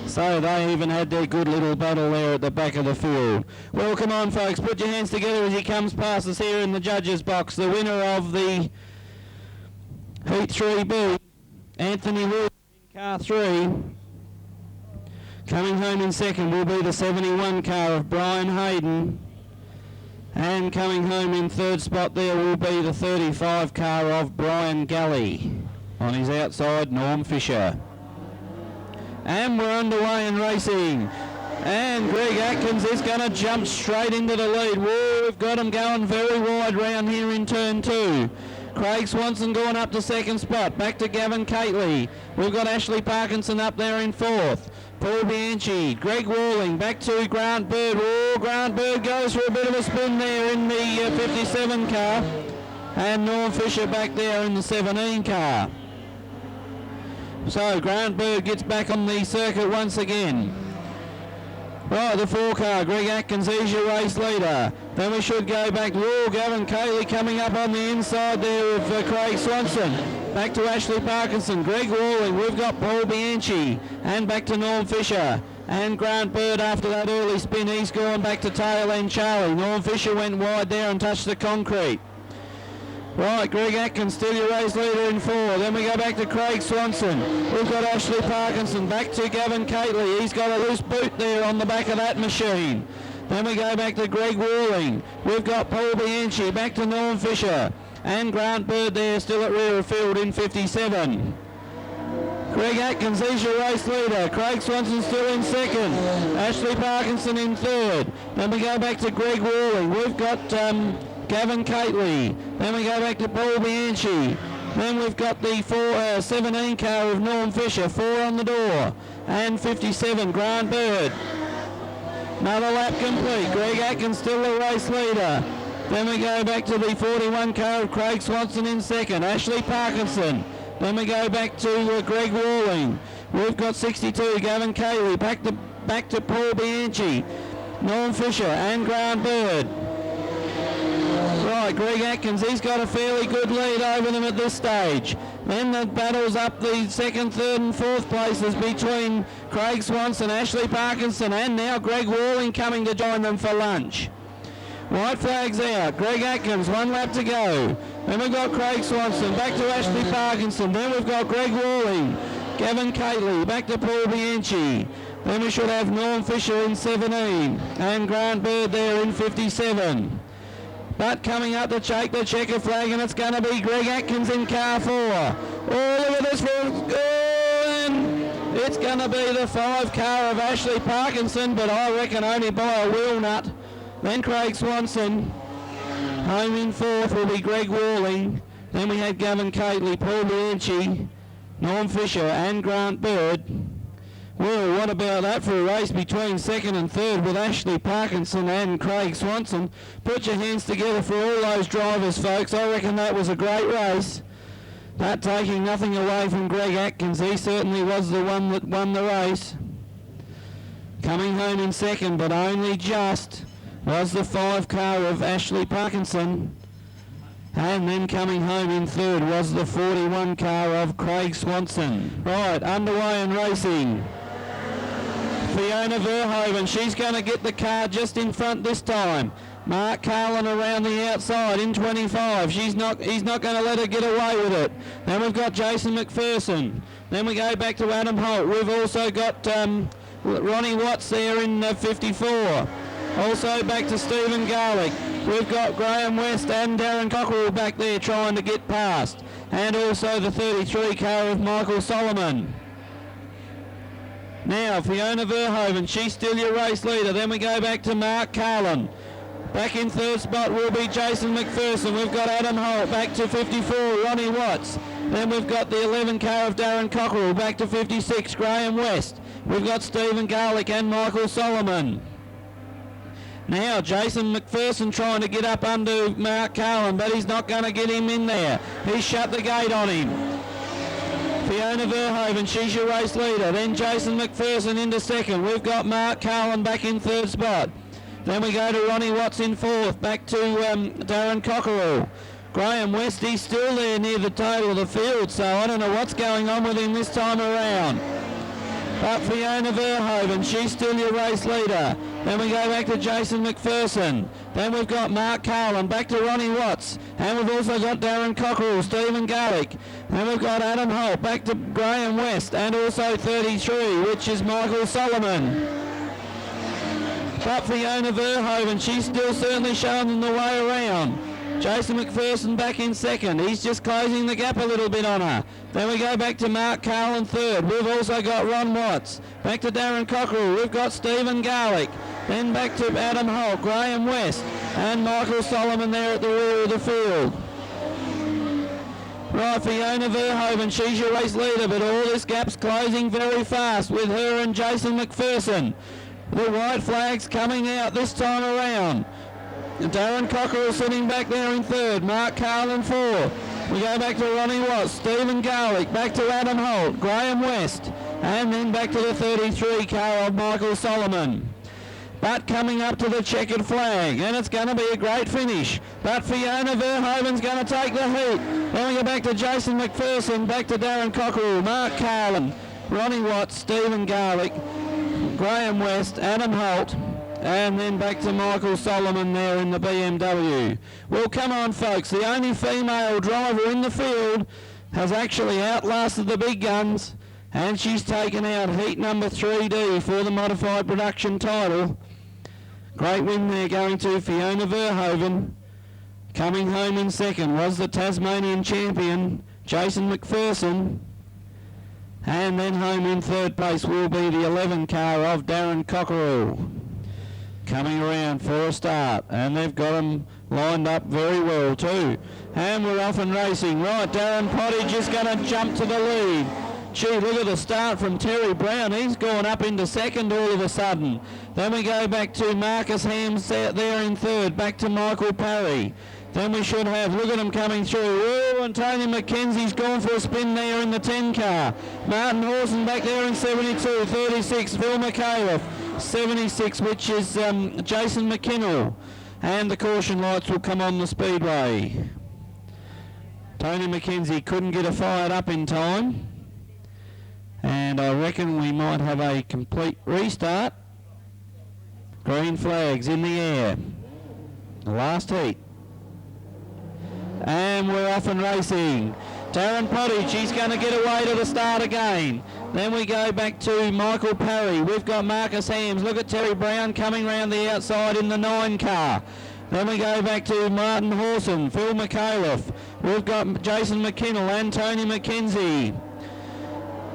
So they even had their good little battle there at the back of the field. Well, come on, folks, put your hands together as he comes past us here in the judges' box. The winner of the Heat 3B, Anthony Wilson in car 3. Coming home in 2nd will be the 71 car of Brian Hayden. And coming home in 3rd spot there will be the 35 car of Brian Galley. On his outside, Norm Fisher. And we're underway in racing. And Greg Atkins is going to jump straight into the lead. Whoa, we've got him going very wide round here in turn 2. Craig Swanson going up to 2nd spot. Back to Gavin Cately. We've got Ashley Parkinson up there in 4th. Paul Bianchi, Greg Walling, back to Grant Bird. Oh, Grant Bird goes for a bit of a spin there in the 57 car. And Norm Fisher back there in the 17 car. So Grant Bird gets back on the circuit once again. Right, the 4 car, Greg Atkins, he's your race leader. Then we should go back. Oh, Gavin Cately coming up on the inside there of Craig Swanson. Back to Ashley Parkinson, Greg Walling, we've got Paul Bianchi, and back to Norm Fisher. And Grant Bird, after that early spin, he's gone back to tail end Charlie. Norm Fisher went wide there and touched the concrete. Right, Greg Atkins still your race leader in 4. Then we go back to Craig Swanson. We've got Ashley Parkinson, back to Gavin Cately. He's got a loose boot there on the back of that machine. Then we go back to Greg Walling. We've got Paul Bianchi, back to Norm Fisher. And Grant Bird there still at rear of field in 57. Greg Atkins, he's your race leader. Craig Swanson still in 2nd. Ashley Parkinson in 3rd. Then we go back to Greg Walling. We've got Gavin Cately. Then we go back to Paul Bianchi. Then we've got the 17 car of Norm Fisher, 4 on the door. And 57, Grant Bird. Another lap complete. Greg Atkins still the race leader. Then we go back to the 41 car of Craig Swanson in 2nd. Ashley Parkinson. Then we go back to Greg Walling. We've got 62, Gavin Cately. Back to Paul Bianchi. Norm Fisher and Grant Bird. Right, Greg Atkins, he's got a fairly good lead over them at this stage. Then the battle's up the 2nd, 3rd and 4th places between Craig Swanson, Ashley Parkinson, and now Greg Walling coming to join them for lunch. White flag's out. Greg Atkins, 1 lap to go. Then we've got Craig Swanson, back to Ashley Parkinson. Then we've got Greg Worley, Gavin Cately, back to Paul Bianchi. Then we should have Norm Fisher in 17 and Grant Bird there in 57. But coming up to take the checker flag, and it's going to be Greg Atkins in car 4. Oh, look at this. It's going to be the 5 car of Ashley Parkinson, but I reckon only by a wheel nut. Then Craig Swanson. Home in 4th will be Greg Worley. Then we had Gavin Cately, Paul Bianchi, Norm Fisher and Grant Bird. Well, what about that for a race between 2nd and 3rd with Ashley Parkinson and Craig Swanson? Put your hands together for all those drivers, folks. I reckon that was a great race. That taking nothing away from Greg Atkins. He certainly was the one that won the race. Coming home in 2nd, but only just, was the 5 car of Ashley Parkinson. And then coming home in 3rd was the 41 car of Craig Swanson. Right, underway and racing. Fiona Verhoeven, she's going to get the car just in front this time. Mark Carlin around the outside in 25. He's not going to let her get away with it. Then we've got Jason McPherson. Then we go back to Adam Holt. We've also got Ronnie Watts there in 54. Also back to Stephen Garlick. We've got Graham West and Darren Cockerell back there trying to get past. And also the 33 car of Michael Solomon. Now Fiona Verhoeven, she's still your race leader. Then we go back to Mark Carlin. Back in 3rd spot will be Jason McPherson. We've got Adam Holt back to 54, Ronnie Watts. Then we've got the 11 car of Darren Cockerell back to 56, Graham West. We've got Stephen Garlick and Michael Solomon. Now Jason McPherson trying to get up under Mark Carlin, but he's not going to get him in there. He's shut the gate on him. Fiona Verhoeven, she's your race leader. Then Jason McPherson into 2nd. We've got Mark Carlin back in 3rd spot. Then we go to Ronnie Watts in 4th. Back to Darren Cockerell. Graham West, he's still there near the tail of the field, so I don't know what's going on with him this time around. But Fiona Verhoeven, she's still your race leader. Then we go back to Jason McPherson. Then we've got Mark Carlin, back to Ronnie Watts. And we've also got Darren Cockerell, Stephen Garlick. Then we've got Adam Holt, back to Graham West. And also 33, which is Michael Solomon. But Fiona Verhoeven, she's still certainly showing them the way around. Jason McPherson back in 2nd. He's just closing the gap a little bit on her. Then we go back to Mark Carlin 3rd. We've also got Ron Watts. Back to Darren Cockerell. We've got Stephen Garlick. Then back to Adam Holt, Graham West, and Michael Solomon there at the rear of the field. Right, Fiona Verhoeven, she's your race leader, but all this gap's closing very fast with her and Jason McPherson. The white flag's coming out this time around. Darren Cockerell sitting back there in 3rd. Mark Carlin 4th. We go back to Ronnie Watts, Stephen Garlick, back to Adam Holt, Graham West, and then back to the 33 car of Michael Solomon. But coming up to the checkered flag, and it's going to be a great finish. But Fiona Verhoeven's going to take the heat. Then we go back to Jason McPherson, back to Darren Cockerell, Mark Carlin, Ronnie Watts, Stephen Garlick, Graham West, Adam Holt, and then back to Michael Solomon there in the BMW. Well, come on, folks. The only female driver in the field has actually outlasted the big guns, and she's taken out heat number 3D for the modified production title. Great win there going to Fiona Verhoeven. Coming home in 2nd was the Tasmanian champion, Jason McPherson. And then home in 3rd place will be the 11 car of Darren Cockerell. Coming around for a start, and they've got them lined up very well too. And we're off and racing. Right, Darren Pottage is going to jump to the lead. Gee, look at the start from Terry Brown. He's gone up into 2nd all of a sudden. Then we go back to Marcus Hams out there in 3rd, back to Michael Parry. Then we should have, look at them coming through. Oh, and Tony McKenzie's gone for a spin there in the 10 car. Martin Hawson back there in 72, 36, Phil McAuliffe, 76, which is Jason McKinnell. And the caution lights will come on the Speedway. Tony McKenzie couldn't get her fired up in time. And I reckon we might have a complete restart. Green flags in the air. The last heat. And we're off and racing. Darren Pottage, he's going to get away to the start again. Then we go back to Michael Parry. We've got Marcus Hams. Look at Terry Brown coming round the outside in the 9 car. Then we go back to Martin Horson, Phil McAuliffe. We've got Jason McKinnell and Tony McKenzie.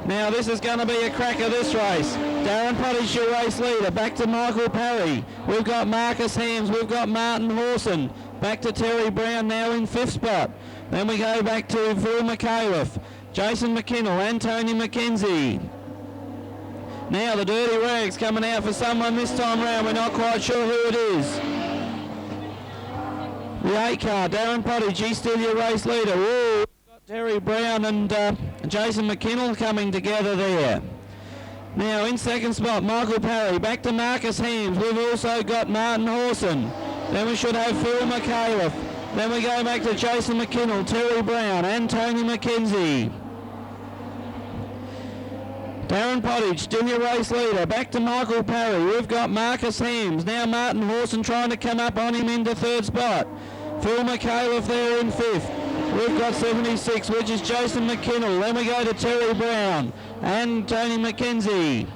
Now this is going to be a cracker, this race. Darren Pottage, your race leader. Back to Michael Parry. We've got Marcus Hams. We've got Martin Horson. Back to Terry Brown now in 5th spot. Then we go back to Phil McAuliffe, Jason McKinnell and Tony McKenzie. Now the Dirty Rags coming out for someone this time round. We're not quite sure who it is. The 8 car, Darren Pottage, he's still your race leader. Whoa, we've got Terry Brown and Jason McKinnell coming together there. Now in 2nd spot, Michael Parry. Back to Marcus Hams. We've also got Martin Horson. Then we should have Phil McAuliffe. Then we go back to Jason McKinnell, Terry Brown and Tony McKenzie. Darren Pottage, still your race leader. Back to Michael Parry. We've got Marcus Hams. Now Martin Horson trying to come up on him into 3rd spot. Phil McAuliffe there in 5th. We've got 76, which is Jason McKinnell. Then we go to Terry Brown and Tony McKenzie.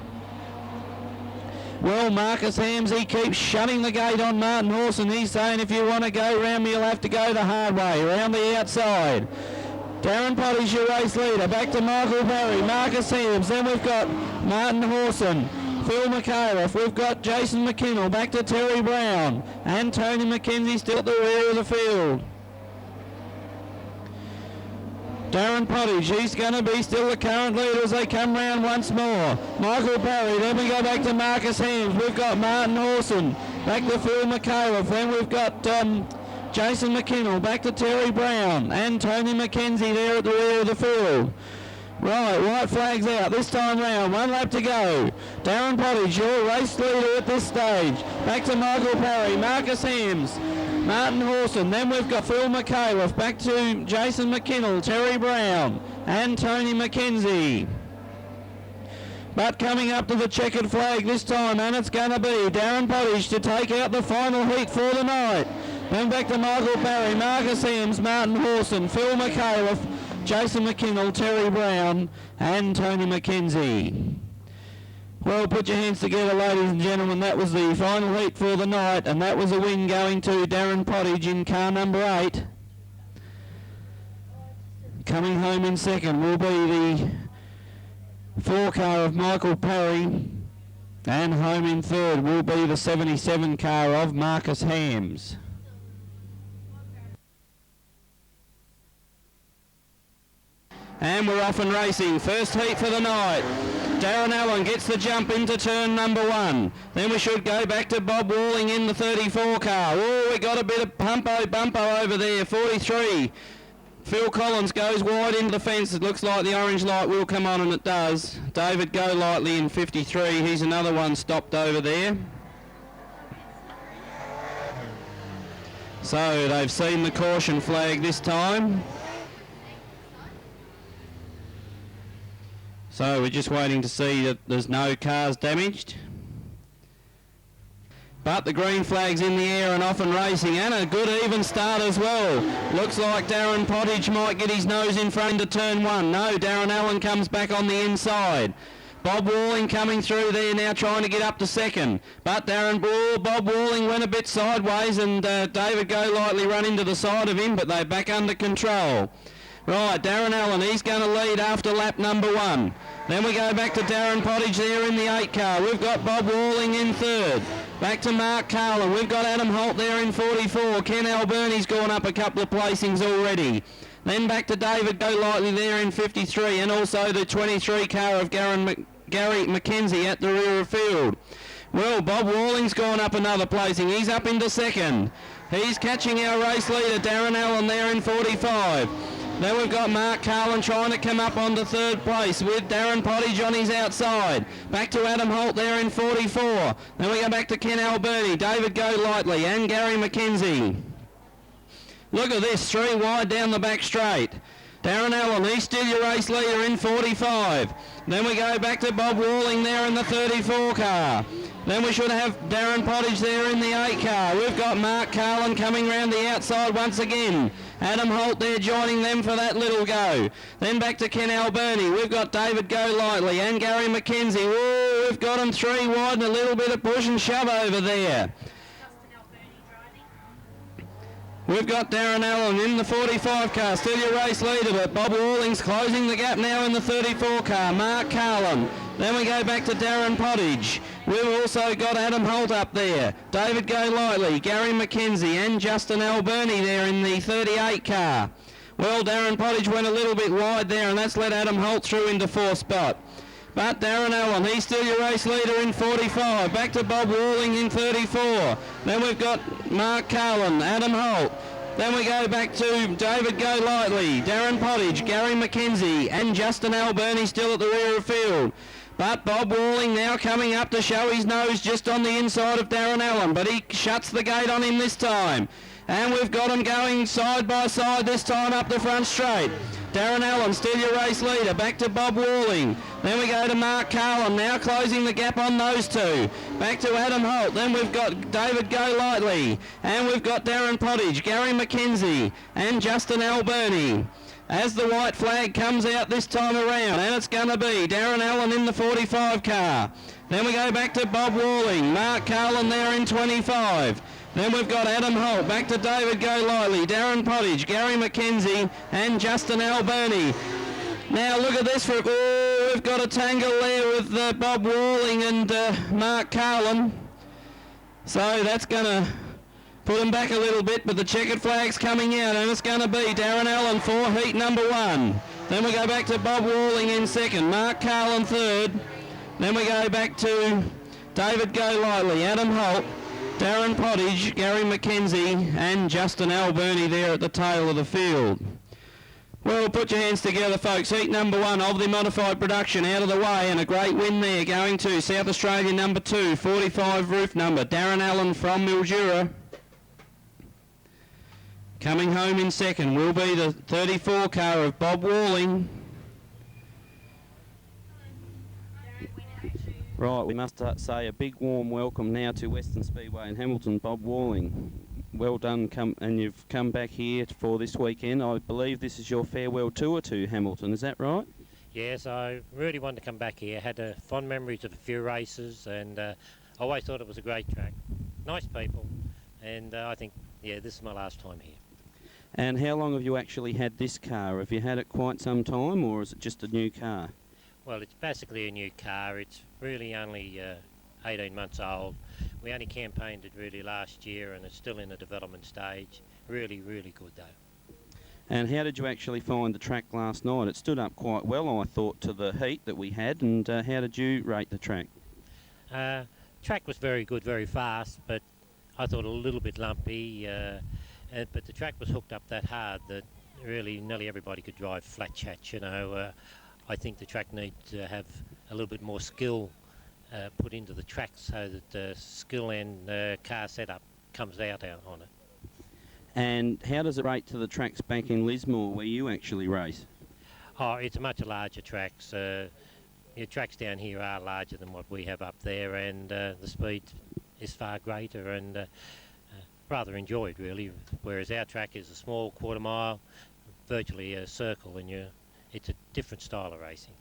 Well, Marcus Hams, he keeps shutting the gate on Martin Horson. He's saying if you want to go round me, you'll have to go the hard way, around the outside. Darren Pottage, your race leader. Back to Michael Parry, Marcus Hams. Then we've got Martin Horson, Phil McAuliffe. We've got Jason McKinnell. Back to Terry Brown and Tony McKenzie still at the rear of the field. Darren Pottage, he's going to be still the current leader as they come round once more. Michael Parry, then we go back to Marcus Hams. We've got Martin Horson, back to Phil McAuliffe. Then we've got Jason McKinnell, back to Terry Brown and Tony McKenzie there at the rear of the field. Right, white flags out this time round. 1 lap to go. Darren Pottage, your race leader at this stage. Back to Michael Parry, Marcus Hams, Martin Horson. Then we've got Phil McAuliffe. Back to Jason McKinnell, Terry Brown and Tony McKenzie. But coming up to the checkered flag this time, and it's going to be Darren Pottage to take out the final heat for the night. Then back to Michael Parry, Marcus Hams, Martin Horson, Phil McAuliffe, Jason McKinnell, Terry Brown and Tony McKenzie. Well, put your hands together, ladies and gentlemen. That was the final heat for the night, and that was a win going to Darren Pottage in car number 8. Coming home in 2nd will be the 4 car of Michael Parry, and home in 3rd will be the 77 car of Marcus Hams. And we're off and racing. First heat for the night. Darren Allen gets the jump into turn number 1. Then we should go back to Bob Walling in the 34 car. Oh, we got a bit of bumpo over there. 43. Phil Collins goes wide into the fence. It looks like the orange light will come on, and it does. David Golightly in 53. He's another one stopped over there. So they've seen the caution flag this time. So we're just waiting to see that there's no cars damaged. But the green flag's in the air and off and racing, and a good even start as well. Looks like Darren Pottage might get his nose in front into turn 1. No, Darren Allen comes back on the inside. Bob Walling coming through there now, trying to get up to 2nd. But Bob Walling went a bit sideways, and David Golightly run into the side of him, but they're back under control. Right, Darren Allen, he's going to lead after lap number 1. Then we go back to Darren Pottage there in the 8 car. We've got Bob Walling in 3rd. Back to Mark Carlin. We've got Adam Holt there in 44. Ken Alberni's gone up a couple of placings already. Then back to David Golightly there in 53, and also the 23 car of Gary McKenzie at the rear of field. Well, Bob Walling's gone up another placing. He's up into 2nd. He's catching our race leader, Darren Allen, there in 45. Then we've got Mark Carlin trying to come up onto 3rd place with Darren Pottage on his outside. Back to Adam Holt there in 44. Then we go back to Ken Alberni, David Golightly and Gary McKenzie. Look at this, 3 wide down the back straight. Darren Allen, he's still your race leader in 45. Then we go back to Bob Walling there in the 34 car. Then we should have Darren Pottage there in the 8 car. We've got Mark Carlin coming round the outside once again. Adam Holt there joining them for that little go. Then back to Ken Alberni. We've got David Golightly and Gary McKenzie. Whoa, we've got them 3 wide and a little bit of push and shove over there. We've got Darren Allen in the 45 car, still your race leader, but Bob Walling's closing the gap now in the 34 car. Mark Carlin. Then we go back to Darren Pottage. We've also got Adam Holt up there, David Golightly, Gary McKenzie and Justin Alberni there in the 38 car. Well, Darren Pottage went a little bit wide there and that's let Adam Holt through into 4th spot. But Darren Allen, he's still your race leader in 45. Back to Bob Walling in 34. Then we've got Mark Carlin, Adam Holt. Then we go back to David Golightly, Darren Pottage, Gary McKenzie and Justin Alberni still at the rear of field. But Bob Walling now coming up to show his nose just on the inside of Darren Allen, but he shuts the gate on him this time. And we've got them going side by side this time up the front straight. Darren Allen, still your race leader, back to Bob Walling. Then we go to Mark Carlin, now closing the gap on those two. Back to Adam Holt, then we've got David Golightly, and we've got Darren Pottage, Gary McKenzie, and Justin Alberni. As the white flag comes out this time around, and it's going to be Darren Allen in the 45 car. Then we go back to Bob Walling, Mark Carlin there in 25. Then we've got Adam Holt, back to David Golightly, Darren Pottage, Gary McKenzie and Justin Alberni. Now look at this, we've got a tangle there with Bob Walling and Mark Carlin. So that's going to put them back a little bit, but the checkered flag's coming out and it's going to be Darren Allen for heat number 1. Then we go back to Bob Walling in 2nd, Mark Carlin 3rd. Then we go back to David Golightly, Adam Holt, Darren Pottage, Gary McKenzie and Justin Alberni there at the tail of the field. Well, put your hands together, folks. Heat number 1 of the modified production out of the way, and a great win there going to South Australia number 2, 45 roof number, Darren Allen from Mildura. Coming home in 2nd will be the 34 car of Bob Walling. Right, we must say a big warm welcome now to Western Speedway in Hamilton, Bob Walling. Well done, and you've come back here for this weekend. I believe this is your farewell tour to Hamilton, is that right? Yes, I really wanted to come back here. Had fond memories of a few races, and I always thought it was a great track. Nice people, and I think, yeah, this is my last time here. And how long have you actually had this car? Have you had it quite some time, or is it just a new car? Well, it's basically a new car. It's really only 18 months old. We only campaigned it really last year and it's still in the development stage. Really, really good though. And how did you actually find the track last night? It stood up quite well, I thought, to the heat that we had, and how did you rate the track? Track was very good, very fast, but I thought a little bit lumpy, but the track was hooked up that hard that really nearly everybody could drive flat chat, you know. I think the track needs to have a little bit more skill put into the track so that the skill and car setup comes out on it. And how does it rate to the tracks back in Lismore where you actually race? Oh, it's a much larger track. The tracks down here are larger than what we have up there, and the speed is far greater and rather enjoyed really, whereas our track is a small quarter mile, virtually a circle, and it's a different style of racing.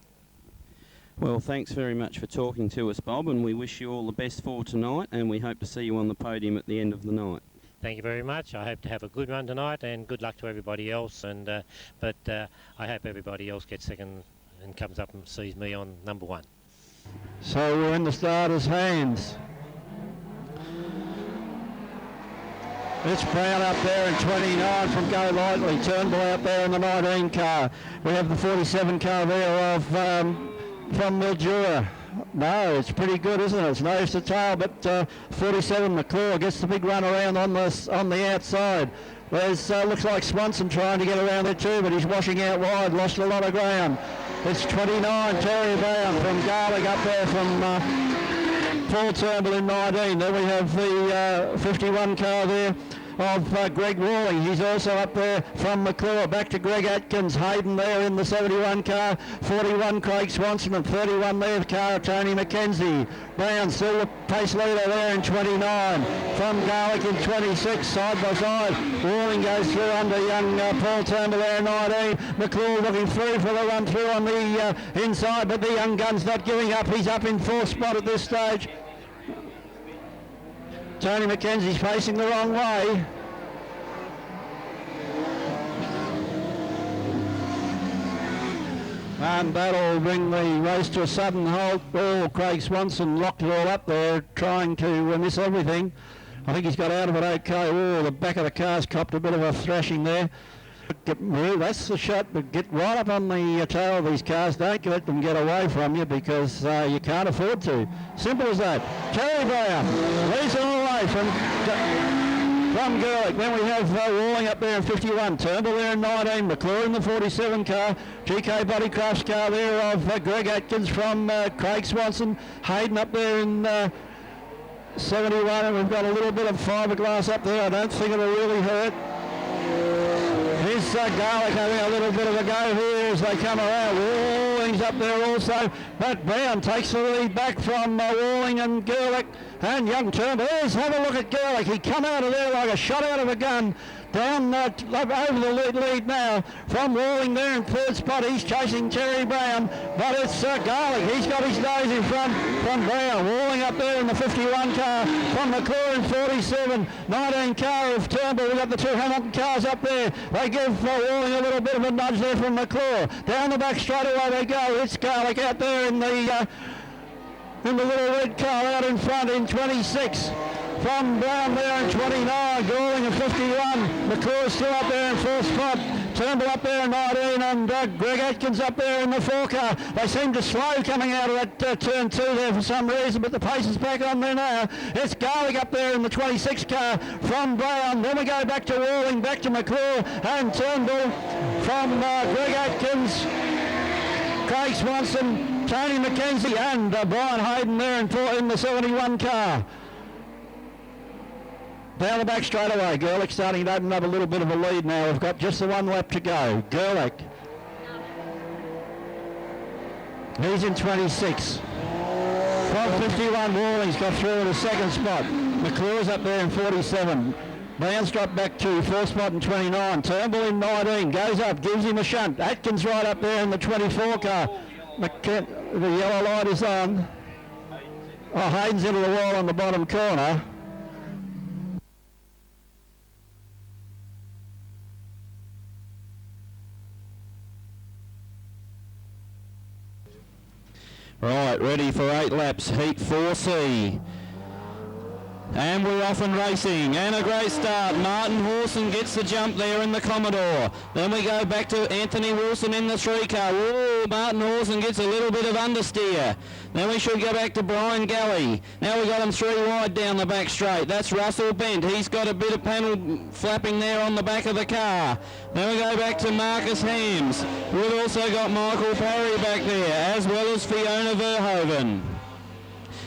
Well, thanks very much for talking to us, Bob, and we wish you all the best for tonight, and we hope to see you on the podium at the end of the night. Thank you very much. I hope to have a good run tonight, and good luck to everybody else. But I hope everybody else gets second and comes up and sees me on number 1. So we're in the starters' hands. It's Brown up there in 29 from Go Lightly. Turnbull out there in the 19 car. We have the 47 car there of from Mildura. No, it's pretty good, isn't it? It's nose to tail, but 47 McClure gets the big run around on the outside. There's looks like Swanson trying to get around there too, but he's washing out wide, lost a lot of ground. It's 29 Terry Brown from Garlick up there from Paul Turnbull in 19. Then we have the 51 car there of Greg Worley. He's also up there from McClure. Back to Greg Atkins. Hayden there in the 71 car. 41 Craig Swanson, and 31 there the car of Tony McKenzie. Brown still the pace leader there in 29. From Garlick in 26, side by side. Worling goes through under young Paul Turnbull there in 19. McClure looking through for the run through on the inside, but the young gun's not giving up. He's up in 4th spot at this stage. Tony McKenzie's facing the wrong way. And that'll bring the race to a sudden halt. Oh, Craig Swanson locked it all up there, trying to miss everything. I think he's got out of it okay. Oh, the back of the car's copped a bit of a thrashing there. That's the shot, but get right up on the tail of these cars. Don't let them get away from you, because you can't afford to. Simple as that. Terry Brown leads it all away from Gerlich. Then we have Walling up there in 51. Turnbull there in 19. McClure in the 47 car. GK Bodycraft's car there of Greg Atkins from Craig Swanson. Hayden up there in 71, and we've got a little bit of fiberglass up there. I don't think it'll really hurt. Here's Garlick having a little bit of a go here as they come around. Walling's up there also, but Brown takes the lead back from Walling and Gerlich and young Turnbull. Let's have a look at Gerlich. He come out of there like a shot out of a gun. Down over the lead now from Walling there in 3rd spot. He's chasing Terry Brown, but it's Garlick. He's got his nose in front from Brown. Walling up there in the 51 car from McClure in 47. 19 car of Turnbull. We've got the 2 Hamilton cars up there. They give Walling a little bit of a nudge there from McClure. Down the back straight away they go. It's Garlick out there in the little red car out in front in 26. From Brown there in 29, Gorling in 51, McClure still up there in 4th spot, Turnbull up there in 19, and Greg Atkins up there in the 4 car. They seem to slow coming out of that turn 2 there for some reason, but the pace is back on there now. It's Garlick up there in the 26 car from Brown. Then we go back to Walling, back to McClure and Turnbull from Greg Atkins, Craig Swanson, Tony McKenzie and Brian Hayden there in the 71 car. Down the back straight away, Gerlich starting to open up a little bit of a lead now. We've got just the 1 lap to go. Gerlich. He's in 26. From 51, Walling's got through in the 2nd spot. McClure's up there in 47. Brown's dropped back to 4th spot in 29. Turnbull in 19. Goes up, gives him a shunt. Atkins right up there in the 24 car. The yellow light is on. Oh, Hayden's into the wall on the bottom corner. Right, ready for 8 laps, Heat 4C. And we're off and racing, and a great start. Martin Hawson gets the jump there in the Commodore. Then we go back to Anthony Wilson in the 3 car. Whoa, Martin Hawson gets a little bit of understeer. Then we should go back to Brian Galley. Now we got him 3 wide down the back straight. That's Russell Bent. He's got a bit of panel flapping there on the back of the car. Then we go back to Marcus Hams. We've also got Michael Parry back there, as well as Fiona Verhoeven.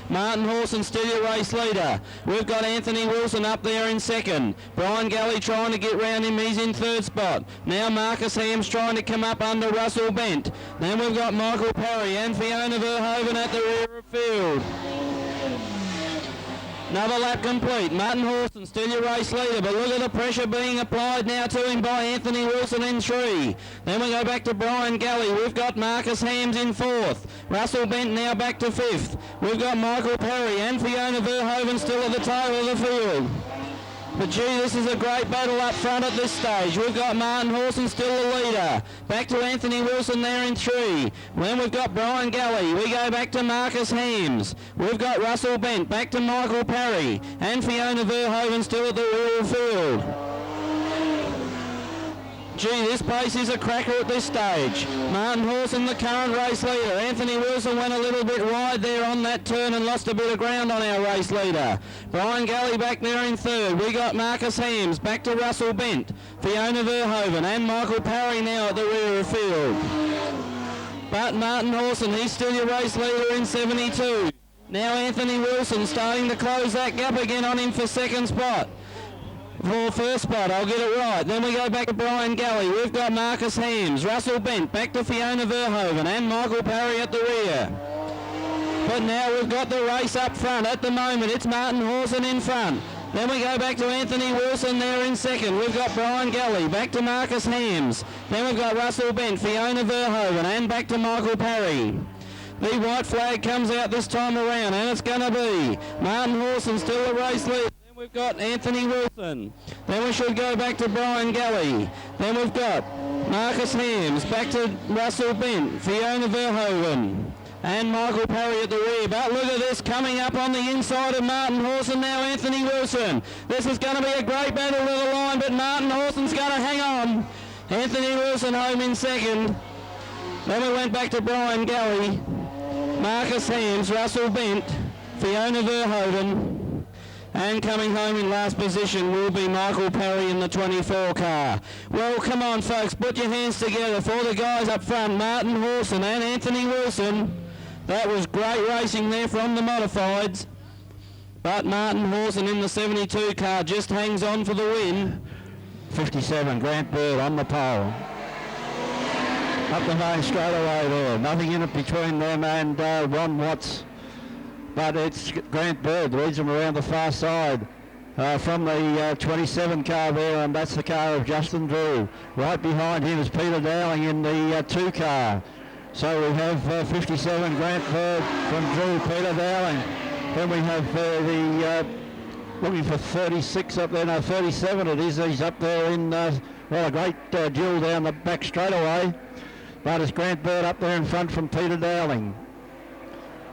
Martin Hawson still your race leader. We've got Anthony Wilson up there in 2nd. Brian Galley trying to get round him. He's in 3rd spot. Now Marcus Hams trying to come up under Russell Bent. Then we've got Michael Parry and Fiona Verhoeven at the rear of field. Another lap complete. Martin Hawson still your race leader, but look at the pressure being applied now to him by Anthony Wilson in 3. Then we go back to Brian Galley. We've got Marcus Hams in 4th. Russell Bent now back to 5th. We've got Michael Perry and Fiona Verhoeven still at the tail of the field. But gee, this is a great battle up front at this stage. We've got Martin Hawson still the leader. Back to Anthony Wilson there in 3. Then we've got Brian Galley. We go back to Marcus Hams. We've got Russell Bent. Back to Michael Parry. And Fiona Verhoeven still at the rear of field. Gee, this pace is a cracker at this stage. Martin Hawson, the current race leader. Anthony Wilson went a little bit wide there on that turn and lost a bit of ground on our race leader. Brian Galley back there in 3rd. We got Marcus Hams, back to Russell Bent, Fiona Verhoeven and Michael Parry now at the rear of field. But Martin Hawson, he's still your race leader in 72. Now Anthony Wilson starting to close that gap again on him for 2nd spot. for first spot. I'll get it right. Then we go back to Brian Galley. We've got Marcus Hams, Russell Bent, back to Fiona Verhoeven and Michael Parry at the rear. But now we've got the race up front. At the moment, it's Martin Hawson in front. Then we go back to Anthony Wilson there in second. We've got Brian Galley, back to Marcus Hams. Then we've got Russell Bent, Fiona Verhoeven, and back to Michael Parry. The white flag comes out this time around, and it's going to be Martin Hawson still the race lead. Then we've got Anthony Wilson. Then we should go back to Brian Galley. Then we've got Marcus Hams, back to Russell Bent, Fiona Verhoeven, and Michael Parry at the rear. But look at this coming up on the inside of Martin Hawson now, Anthony Wilson. This is going to be a great battle to the line, but Martin Hawson's going to hang on. Anthony Wilson home in second. Then we went back to Brian Galley, Marcus Hams, Russell Bent, Fiona Verhoeven, and coming home in last position will be Michael Parry in the 24 car. Well, come on folks, put your hands together for the guys up front, Martin Hawson and Anthony Wilson. That was great racing there from the modifieds. But Martin Hawson in the 72 car just hangs on for the win. 57, Grant Bird on the pole. Up the main straight away there. Nothing in it between them and Ron Watts. But it's Grant Bird leads them around the far side from the 27 car there, and that's the car of Justin Drew. Right behind him is Peter Dowling in the 2 car. So we have 57 Grant Bird from Drew, Peter Dowling. Then we have looking for 36 up there, no 37 it is. He's up there in well, a great duel down the back straightaway. But it's Grant Bird up there in front from Peter Dowling.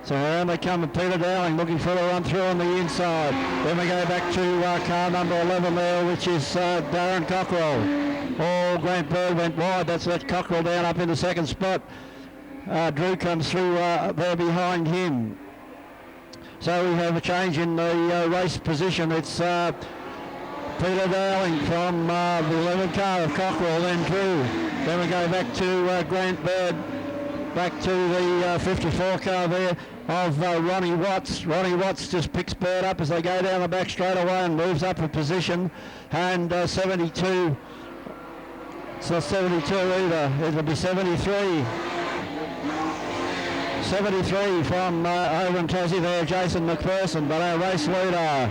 So around they come with Peter Dowling looking for a run through on the inside. Then we go back to car number 11 there, which is Darren Cockrell. Oh, Grant Bird went wide. That's let Cockrell down up in the second spot. Drew comes through there behind him. So we have a change in the race position. It's Peter Dowling from the 11 car of Cockrell, then Drew. Then we go back to Grant Bird, back to the 54 car there of Ronnie Watts. Ronnie Watts just picks Bird up as they go down the back straight away and moves up a position. And 72, it's not 72 either, it'll be 73. 73 from over in Tassie there, Jason McPherson, but our race leader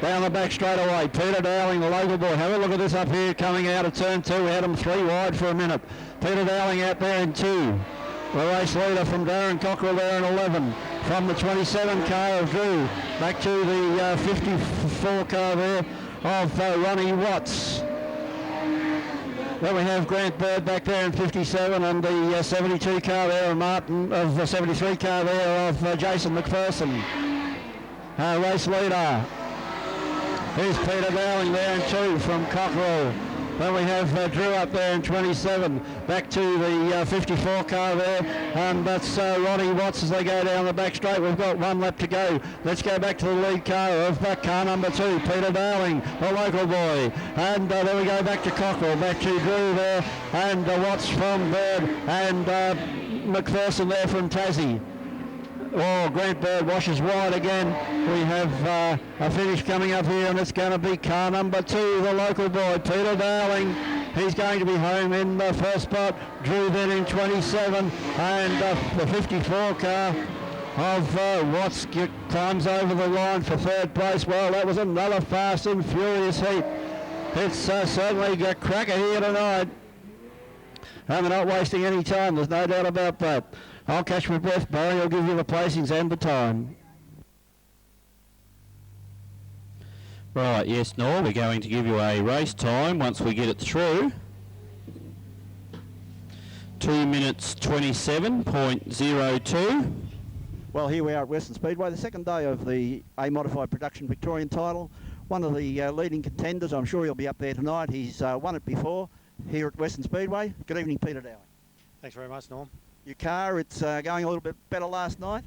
down the back straight away, Peter Dowling, the local boy. Have a look at this up here coming out of turn 2. We had him 3 wide for a minute. Peter Dowling out there in 2. The race leader from Darren Cockrell there in 11. From the 27 car of Drew, back to the 54 car there of Ronnie Watts. Then we have Grant Bird back there in 57 and the 72 car there of Martin, of the 73 car there of Jason McPherson. Race leader is Peter Dowling there in 2 from Cockrell. Then we have Drew up there in 27, back to the 54 car there, and that's Ronnie Watts as they go down the back straight. We've got 1 lap to go. Let's go back to the lead car of car number 2, Peter Dowling, the local boy. And then we go back to Cockrell, back to Drew there, and Watts from Bird, and McPherson there from Tassie. Oh, Grant Bird washes wide again. We have a finish coming up here, and it's going to be car number 2, the local boy, Peter Dowling. He's going to be home in the first spot. Drew then in 27, and the 54 car of Watts climbs over the line for 3rd place. Well, that was another fast and furious heat. It's certainly a cracker here tonight. And they're not wasting any time, there's no doubt about that. I'll catch my breath, Barry. I'll give you the placings and the time. Right, yes, Nor, we're going to give you a race time once we get it through. 2 minutes 27.02. Well, here we are at Western Speedway, the second day of the A-Modified Production Victorian title. One of the leading contenders. I'm sure he'll be up there tonight. He's won it before here at Western Speedway. Good evening, Peter Dowling. Thanks very much, Norm. Your car, it's going a little bit better last night?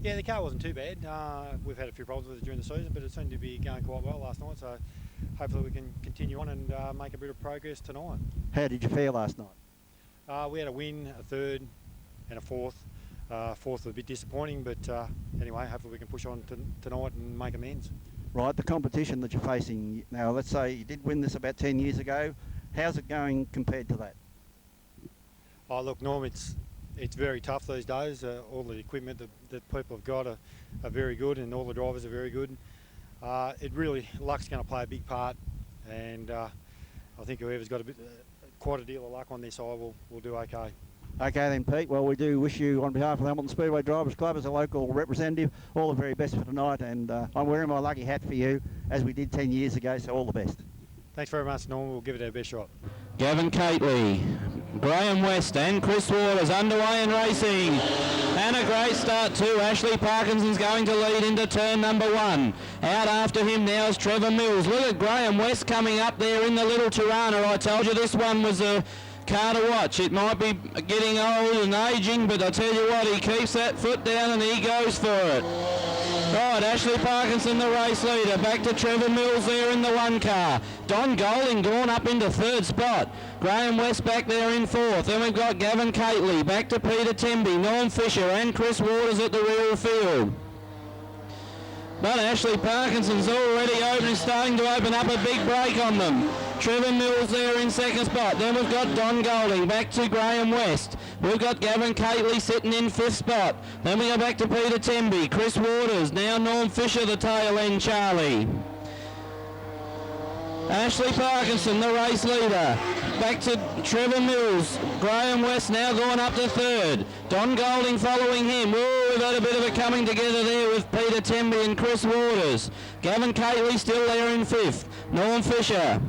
Yeah, the car wasn't too bad. We've had a few problems with it during the season, but it seemed to be going quite well last night, so hopefully we can continue on and make a bit of progress tonight. How did you fare last night? We had a win, a 3rd and a 4th. 4th was a bit disappointing, but anyway, hopefully we can push on tonight and make amends. Right, the competition that you're facing now, let's say you did win this about 10 years ago. How's it going compared to that? Oh, look, Norm, it's very tough these days. All the equipment that people have got are very good, and all the drivers are very good. Luck's going to play a big part, and I think whoever's got quite a deal of luck on their side will do okay. Okay then, Pete. Well, we do wish you, on behalf of the Hamilton Speedway Drivers Club, as a local representative, all the very best for tonight, and I'm wearing my lucky hat for you, as we did 10 years ago, so all the best. Thanks very much, Norm. We'll give it our best shot. Gavin Cately, Graham West and Chris Waters underway and racing. And a great start too. Ashley Parkinson's going to lead into turn number 1. Out after him now is Trevor Mills. Look at Graham West coming up there in the little Tirana. I told you this one was a car to watch. It might be getting old and aging, but I tell you what, he keeps that foot down and he goes for it. Right, Ashley Parkinson, the race leader. Back to Trevor Mills there in the 1 car. Don Golding gone up into 3rd spot. Graham West back there in 4th. Then we've got Gavin Cately. Back to Peter Temby, Norm Fisher and Chris Waters at the rear of the field. But Ashley Parkinson's already starting to open up a big break on them. Trevor Mills there in 2nd spot. Then we've got Don Golding back to Graham West. We've got Gavin Cately sitting in 5th spot. Then we go back to Peter Temby, Chris Waters, now Norm Fisher, the tail end Charlie. Ashley Parkinson, the race leader. Back to Trevor Mills. Graham West now going up to 3rd. Don Golding following him. Ooh, we've had a bit of a coming together there with Peter Temby and Chris Waters. Gavin Cately still there in 5th. Norm Fisher.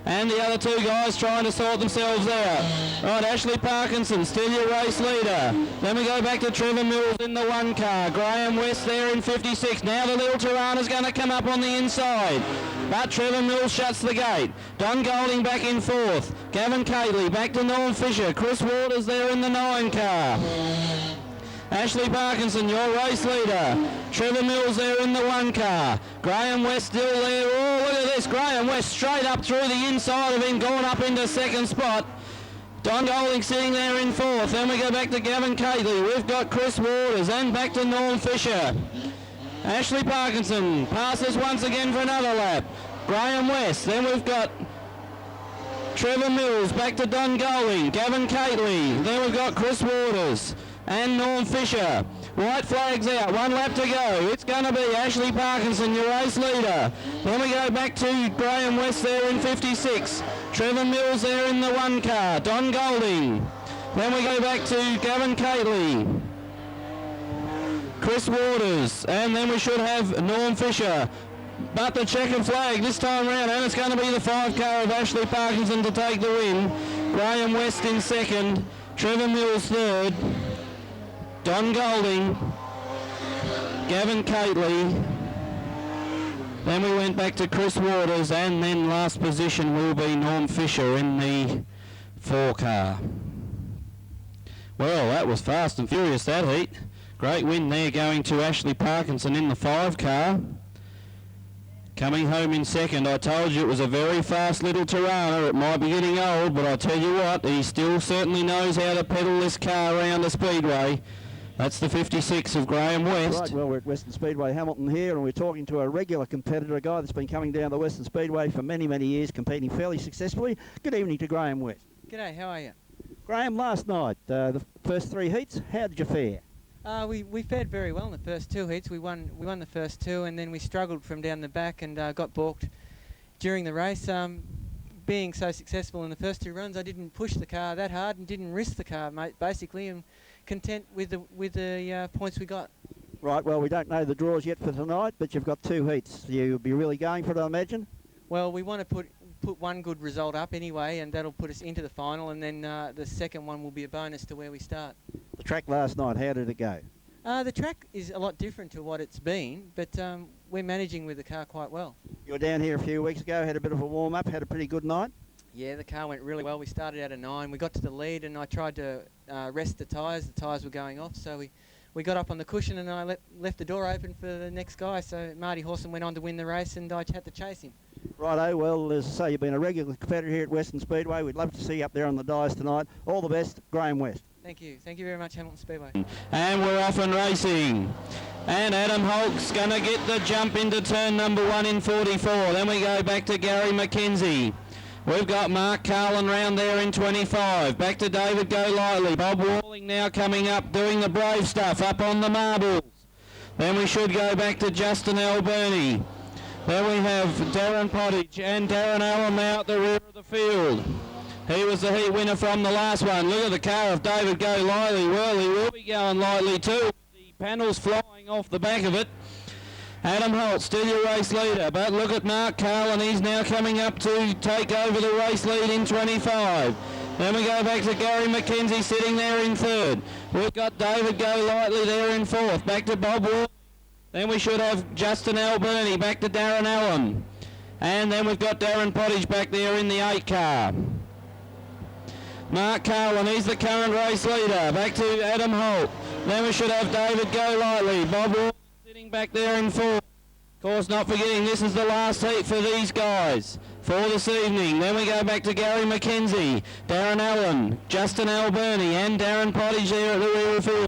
And the other 2 guys trying to sort themselves out. Right, Ashley Parkinson, still your race leader. Then we go back to Trevor Mills in the 1 car. Graham West there in 56. Now the little Tirana's going to come up on the inside. But Trevor Mills shuts the gate. Don Golding back in 4th. Gavin Cately back to Norm Fisher. Chris Waters there in the 9 car. Ashley Parkinson, your race leader. Trevor Mills there in the 1 car. Graham West still there. Oh, look at this. Graham West straight up through the inside of him, going up into 2nd spot. Don Golding sitting there in 4th. Then we go back to Gavin Cately. We've got Chris Waters and back to Norm Fisher. Ashley Parkinson passes once again for another lap. Graham West. Then we've got Trevor Mills back to Don Golding. Gavin Cately. Then we've got Chris Waters and Norm Fisher. White flag's out, 1 lap to go. It's going to be Ashley Parkinson, your race leader. Then we go back to Graham West there in 56. Trevor Mills there in the 1 car. Don Golding. Then we go back to Gavin Cately. Chris Waters. And then we should have Norm Fisher. But the checkered flag this time round, and it's going to be the 5 car of Ashley Parkinson to take the win. Graham West in 2nd. Trevor Mills 3rd. Don Golding, Gavin Cately, then we went back to Chris Waters, and then last position will be Norm Fisher in the 4 car. Well, that was fast and furious, that heat. Great win there going to Ashley Parkinson in the 5 car. Coming home in 2nd, I told you it was a very fast little Tirana. It might be getting old, but I tell you what, he still certainly knows how to pedal this car around the Speedway. That's the 56 of Graham West. Right, well, we're at Western Speedway Hamilton here, and we're talking to a regular competitor, a guy that's been coming down the Western Speedway for many, many years, competing fairly successfully. Good evening to Graham West. G'day, how are you? Graham, last night, the first 3 heats, how did you fare? We fared very well in the first 2 heats. We won the first 2, and then we struggled from down the back and got balked during the race. Being so successful in the first 2 runs, I didn't push the car that hard and didn't risk the car, mate, basically, and content with the points we got. Right, well, we don't know the draws yet for tonight, but you've got 2 heats. You'll be really going for it, I imagine? Well, we want to put one good result up anyway, and that'll put us into the final, and then the second one will be a bonus to where we start. The track last night, how did it go? The track is a lot different to what it's been, but we're managing with the car quite well. You were down here a few weeks ago, had a bit of a warm-up, had a pretty good night? Yeah, the car went really well. We started out at 9. We got to the lead, and I tried to rest the tyres. The tyres were going off, so we got up on the cushion, and I left the door open for the next guy. So Marty Horson went on to win the race, and I had to chase him. Righto, well, as I say, you've been a regular competitor here at Western Speedway. We'd love to see you up there on the dice tonight. All the best, Graham West. Thank you. Thank you very much, Hamilton Speedway. And we're off and racing. And Adam Holt's going to get the jump into turn number 1 in 44. Then we go back to Gary McKenzie. We've got Mark Carlin round there in 25. Back to David Golightly. Bob Walling now coming up, doing the brave stuff up on the marbles. Then we should go back to Justin Alberni. There we have Darren Pottage and Darren Allen now at the rear of the field. He was the heat winner from the last one. Look at the car of David Golightly. Well, he will be going lightly too. The panels flying off the back of it. Adam Holt, still your race leader, but look at Mark Carlin. He's now coming up to take over the race lead in 25. Then we go back to Gary McKenzie sitting there in 3rd. We've got David Golightly there in 4th. Back to Bob Wall. Then we should have Justin Alberni back to Darren Allen. And then we've got Darren Pottage back there in the 8 car. Mark Carlin, he's the current race leader. Back to Adam Holt. Then we should have David Golightly. Bob Wall sitting back there in 4th. Of course, not forgetting this is the last heat for these guys for this evening. Then we go back to Gary McKenzie, Darren Allen, Justin Alberni and Darren Pottage there at the rear of the field.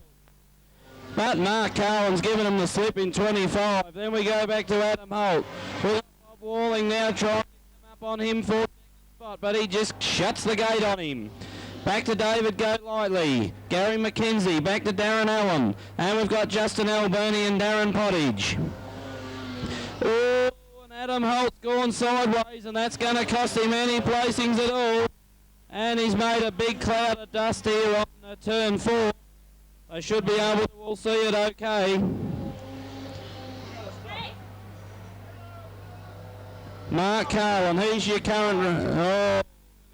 But Mark Carlin's given him the slip in 25. Then we go back to Adam Holt. We've got Bob Walling now trying to come up on him for the spot, but he just shuts the gate on him. Back to David Golightly, Gary McKenzie, back to Darren Allen, and we've got Justin Alberni and Darren Pottage. Oh, and Adam Holt's gone sideways, and that's going to cost him any placings at all. And he's made a big cloud of dust here on turn 4. They should be able to all see it okay. Mark Carlin, he's your current... Oh, look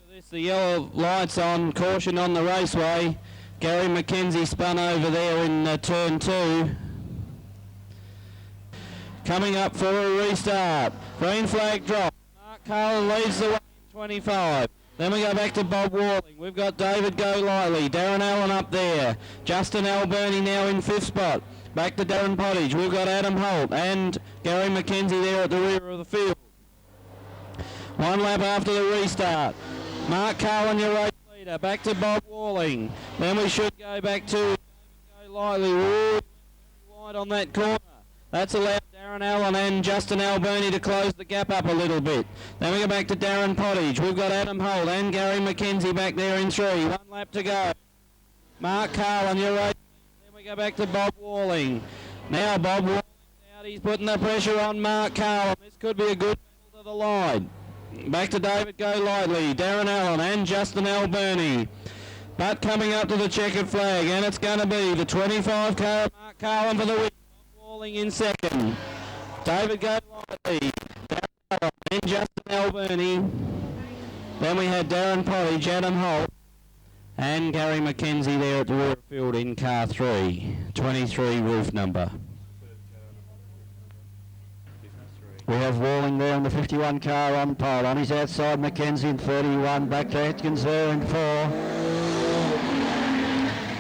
at this, the yellow lights on, caution on the raceway. Gary McKenzie spun over there in turn 2. Coming up for a restart. Green flag drop. Mark Carlin leads the way in 25. Then we go back to Bob Walling. We've got David Golightly, Darren Allen up there. Justin Alberni now in 5th spot. Back to Darren Pottage. We've got Adam Holt and Gary McKenzie there at the rear of the field. 1 lap after the restart. Mark Carlin, your race leader. Back to Bob Walling. Then we should go back to David Golightly. Ooh, very wide on that corner. That's allowed Darren Allen and Justin Alberni to close the gap up a little bit. Then we go back to Darren Pottage. We've got Adam Holt and Gary McKenzie back there in 3. 1 lap to go. Mark Carlin, you're right. Then we go back to Bob Walling. Now Bob Walling out. He's putting the pressure on Mark Carlin. This could be a good battle to the line. Back to David Golightly, Darren Allen and Justin Alberni. But coming up to the checkered flag, and it's going to be the 25 car Mark Carlin for the win. In 2nd, David Golightly, Darren Allen and Justin Alberni. Then we had Darren Pottage, Adam Holt and Gary McKenzie there at the rear field in car 3, 23 roof number. We have Walling there in the 51 car on pole. On his outside, McKenzie in 31. Back to Atkins there in 4.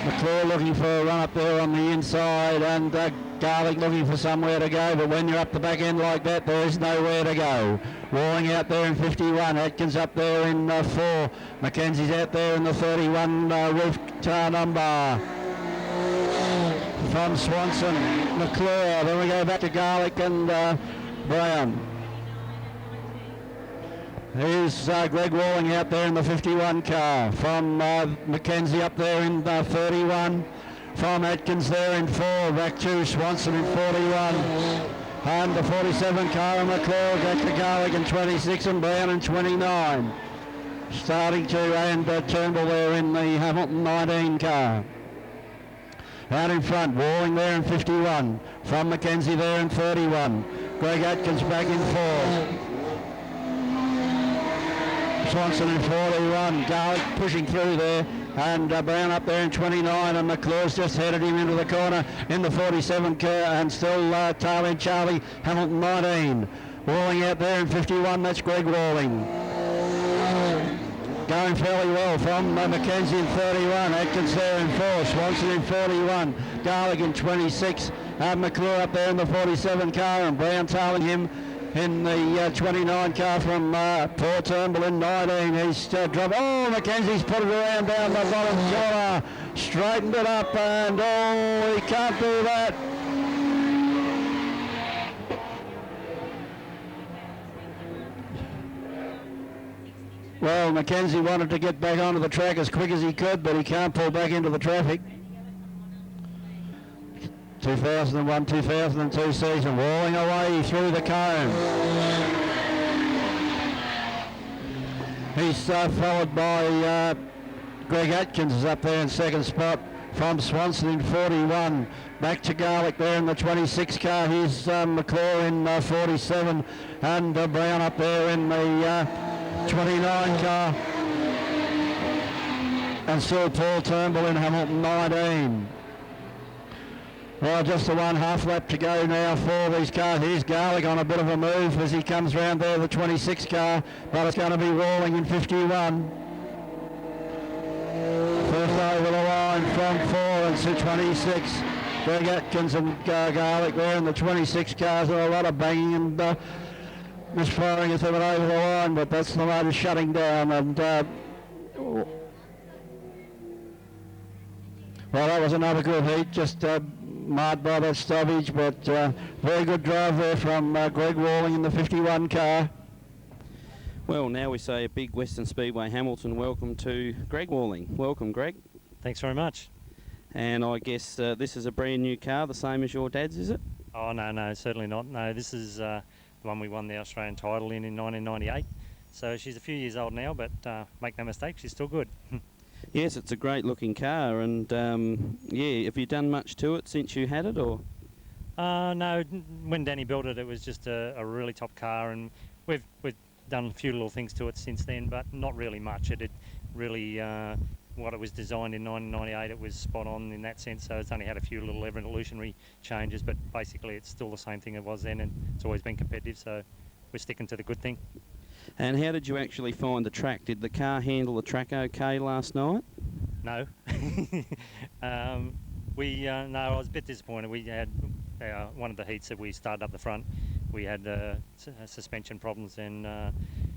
McClure looking for a run up there on the inside, and Garlic looking for somewhere to go, but when you're up the back end like that, there is nowhere to go. Walling out there in 51, Atkins up there in 4, Mackenzie's out there in the 31 roof car number. From Swanson, McClure, then we go back to Garlic and Brown. Here's Greg Walling out there in the 51 car. From Mackenzie up there in 31. From Atkins there in 4. Back to Swanson in 41. And the 47 car and McClure back to Garlic in 26 and Brown in 29. Starting to and Turnbull there in the Hamilton 19 car. Out in front, Walling there in 51. From Mackenzie there in 31. Greg Atkins back in 4. Swanson in 41, Garlic pushing through there, and Brown up there in 29, and McClure's just headed him into the corner in the 47 car, and still tailing Charlie, Hamilton 19. Walling out there in 51, that's Greg Walling. Going fairly well from Mackenzie in 31, Atkins there in 4, Swanson in 41, Garlic in 26, McClure up there in the 47 car, and Brown tailing him in the 29 car from Paul Turnbull in 19. He's dropped. Oh, Mackenzie's put it around down the bottom corner, straightened it up, and oh, he can't do that. Well, Mackenzie wanted to get back onto the track as quick as he could, but he can't pull back into the traffic. 2001-2002 season, walling away through the cone. He's followed by Greg Atkins is up there in second spot from Swanson in 41. Back to Garlick there in the 26 car. Here's McClure in 47, and Brown up there in the 29 car. And still Paul Turnbull in Hamilton 19. Well, just the 1/2 lap to go now for these cars. Here's Garlick on a bit of a move as he comes round there, the 26 car, but it's going to be Walling in 51. First over the line from 4 and 26. Greg Atkins and Garlick there in the 26 cars. There are a lot of banging and misfiring as they went over the line, but that's the motor shutting down. And well, that was another good heat, just marred by that stoppage, but very good drive there from Greg Walling in the 51 car. Well, now we say a big Western Speedway Hamilton welcome to Greg Walling. Welcome, Greg. Thanks very much. And I guess this is a brand new car, the same as your dad's, is it? Oh, no, certainly not. No, this is the one we won the Australian title in 1998. So she's a few years old now, but make no mistake, she's still good. Yes, it's a great looking car, and yeah, have you done much to it since you had it, or? No, when Danny built it, it was just a really top car, and we've done a few little things to it since then, but not really much. It had really, what it was designed in 1998, it was spot on in that sense, so it's only had a few little evolutionary changes, but basically it's still the same thing it was then, and it's always been competitive, so we're sticking to the good thing. And how did you actually find the track? Did the car handle the track okay last night? No. No, I was a bit disappointed. We had one of the heats that we started up the front. We had suspension problems, and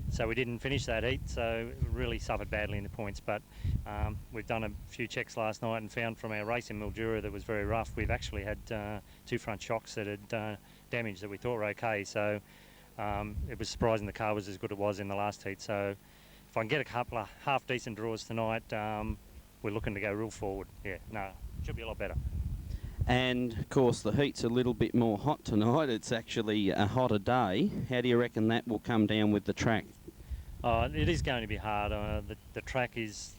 so we didn't finish that heat, so really suffered badly in the points. But we've done a few checks last night and found from our race in Mildura that was very rough. We've actually had 2 front shocks that had damaged that we thought were okay. So it was surprising the car was as good as it was in the last heat. So if I can get a couple of half-decent draws tonight, we're looking to go real forward. Yeah, no, should be a lot better. And of course the heat's a little bit more hot tonight. It's actually a hotter day. How do you reckon that will come down with the track? It is going to be hard. The track is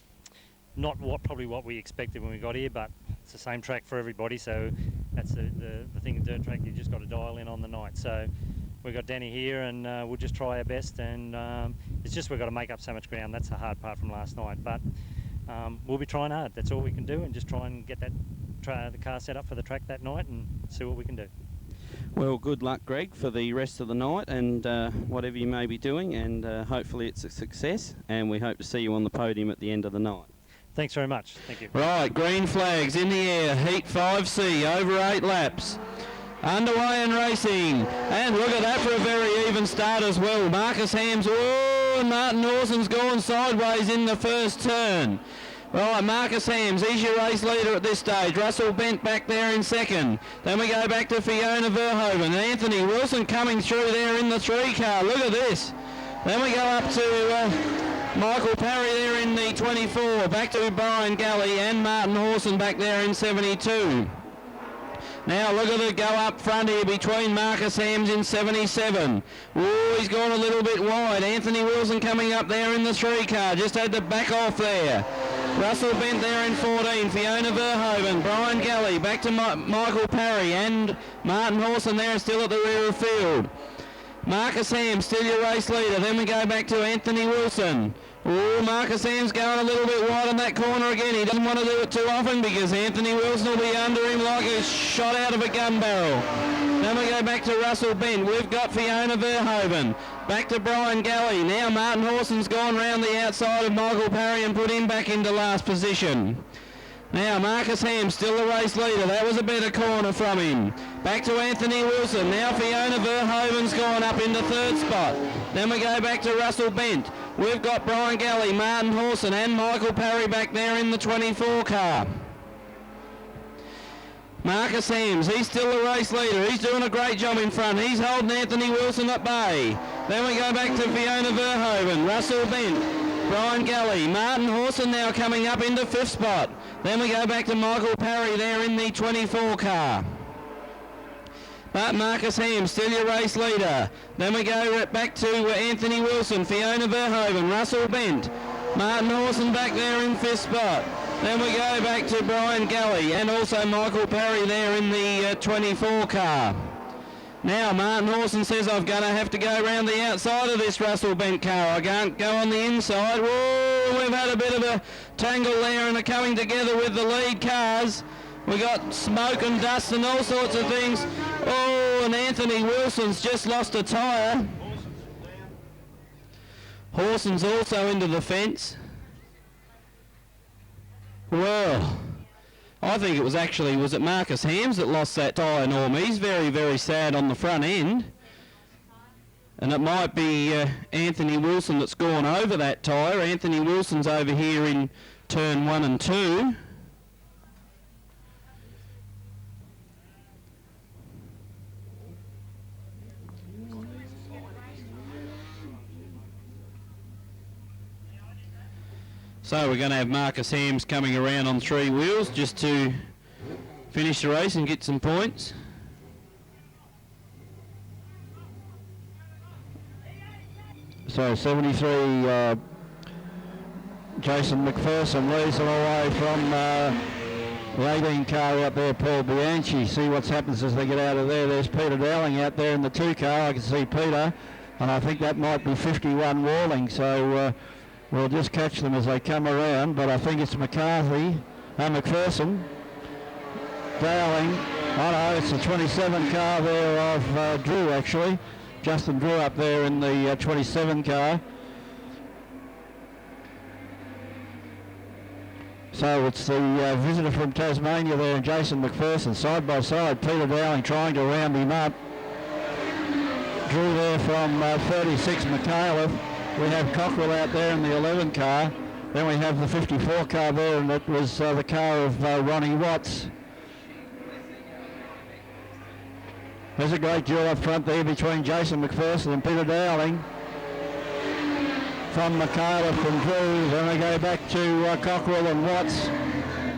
not probably what we expected when we got here, but it's the same track for everybody, so that's the thing in dirt track. You've just got to dial in on the night. So we've got Danny here, and we'll just try our best, and it's just we've got to make up so much ground. That's the hard part from last night, but we'll be trying hard. That's all we can do, and just try and get the car set up for the track that night and see what we can do. Well, good luck, Greg, for the rest of the night and whatever you may be doing, and hopefully it's a success, and we hope to see you on the podium at the end of the night. Thanks very much. Thank you. Right, green flags in the air, Heat 5C, over 8 laps. Underway and racing, and look at that for a very even start as well. Marcus Hams, and Martin Orson's gone sideways in the first turn. Right, Marcus Hams, he's your race leader at this stage. Russell Bent back there in second. Then we go back to Fiona Verhoeven. Anthony Wilson coming through there in the 3 car. Look at this. Then we go up to Michael Parry there in the 24. Back to Brian Galley and Martin Orson back there in 72. Now look at it go up front here between Marcus Hams in 77. Oh, he's gone a little bit wide. Anthony Wilson coming up there in the 3 car. Just had to back off there. Russell Bent there in 14. Fiona Verhoeven. Brian Galley back to Michael Parry and Martin Horson there still at the rear of field. Marcus Hams still your race leader. Then we go back to Anthony Wilson. Oh, Marcus Hams going a little bit wide on that corner again. He doesn't want to do it too often because Anthony Wilson will be under him like a shot out of a gun barrel. Then we go back to Russell Bent. We've got Fiona Verhoeven. Back to Brian Galley. Now Martin Horson's gone round the outside of Michael Parry and put him back into last position. Now Marcus Ham still the race leader. That was a better corner from him. Back to Anthony Wilson. Now Fiona Verhoeven's gone up into third spot. Then we go back to Russell Bent. We've got Brian Galley, Martin Hawson and Michael Parry back there in the 24 car. Marcus Hams, he's still the race leader. He's doing a great job in front. He's holding Anthony Wilson at bay. Then we go back to Fiona Verhoeven, Russell Bent, Brian Galley, Martin Hawson now coming up into fifth spot. Then we go back to Michael Parry there in the 24 car. But Marcus Ham still your race leader. Then we go back to Anthony Wilson, Fiona Verhoeven, Russell Bent, Martin Hawson back there in fifth spot. Then we go back to Brian Galley and also Michael Parry there in the 24 car. Now Martin Hawson says I'm going to have to go around the outside of this Russell Bent car. I can't go on the inside. Whoa, we've had a bit of a tangle there and are coming together with the lead cars. We got smoke and dust and all sorts of things. Oh, and Anthony Wilson's just lost a tyre. Hawson's also into the fence. Well, I think it was it Marcus Hams that lost that tyre, Norm? He's very, very sad on the front end. And it might be Anthony Wilson that's gone over that tyre. Anthony Wilson's over here in turn 1 and 2. So we're going to have Marcus Hams coming around on 3 wheels just to finish the race and get some points. So 73, Jason McPherson leads them away from the 18 car out there, Paul Bianchi. See what happens as they get out of there. There's Peter Dowling out there in the 2 car. I can see Peter, and I think that might be 51 Walling. So we'll just catch them as they come around, but I think it's McCarthy, McPherson, Dowling. Oh no, it's the 27 car there of Drew actually. Justin Drew up there in the 27 car. So it's the visitor from Tasmania there and Jason McPherson side by side. Peter Dowling trying to round him up. Drew there from 36 McAuliffe. We have Cockrell out there in the 11 car. Then we have the 54 car there, and that was the car of Ronnie Watts. There's a great duel up front there between Jason McPherson and Peter Dowling. From McAuliffe and Drew, then we go back to Cockrell and Watts.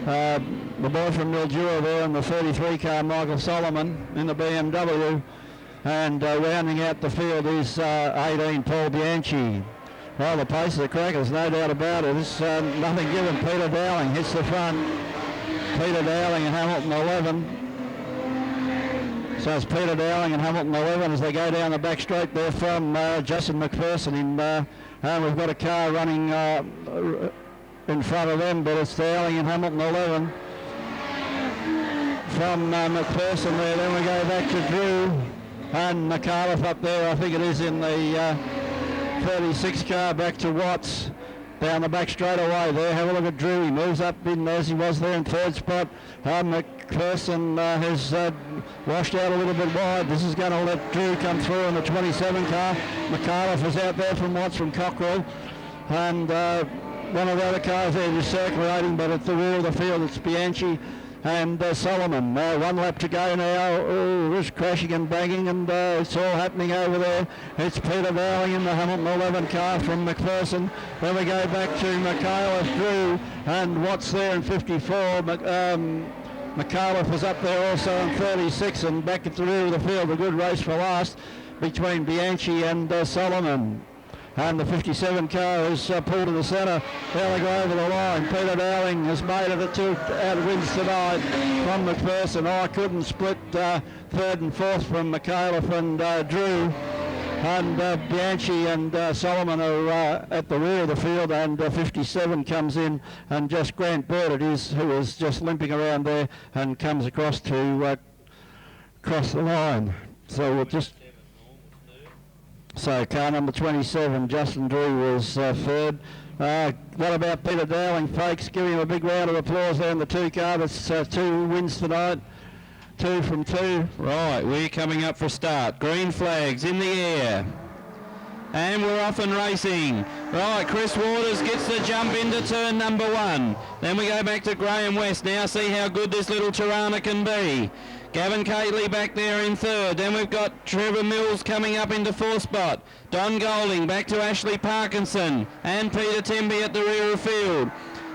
The boy from Mildura there in the 33 car, Michael Solomon in the BMW. And rounding out the field is 18, Paul Bianchi. Well, the pace of the crackers, no doubt about it. It's nothing given. Peter Dowling hits the front. Peter Dowling and Hamilton 11. So it's Peter Dowling and Hamilton 11 as they go down the back straight there from Jason McPherson. And we've got a car running in front of them, but it's Dowling and Hamilton 11. From McPherson there, then we go back to Drew. And McAuliffe up there, I think it is in the 36 car, back to Watts. Down the back straight away there. Have a look at Drew. He moves up in as he was there in third spot. McPherson has washed out a little bit wide. This is going to let Drew come through in the 27 car. McAuliffe is out there from Watts from Cockrell. And one of the other cars there is circulating, but at the rear of the field it's Bianchi and Solomon. 1 lap to go now. Oh, it's crashing and banging, and it's all happening over there. It's Peter Dowling in the Hamilton 11 car from McPherson. Then we go back to McAuliffe, Drew, and Watts there in 54. McAuliffe was up there also in 36, and back at the rear of the field. A good race for last between Bianchi and Solomon. And the 57 car is pulled to the centre. There they go over the line. Peter Dowling has made it at 2 out of wins tonight from McPherson. I couldn't split third and fourth from McAuliffe and Drew. And Bianchi and Solomon are at the rear of the field, and 57 comes in, and just Grant Bird it is who is just limping around there and comes across to cross the line. So we'll just... So car number 27, Justin Drew, was third. What about Peter Dowling, folks? Give him a big round of applause there in the 2 car. That's 2 wins tonight. 2 from 2. Right, we're coming up for a start. Green flags in the air. And we're off and racing. Right, Chris Waters gets the jump into turn number 1. Then we go back to Graham West. Now see how good this little Tirana can be. Gavin Catley back there in 3rd. Then we've got Trevor Mills coming up into 4th spot. Don Golding back to Ashley Parkinson. And Peter Temby at the rear of field.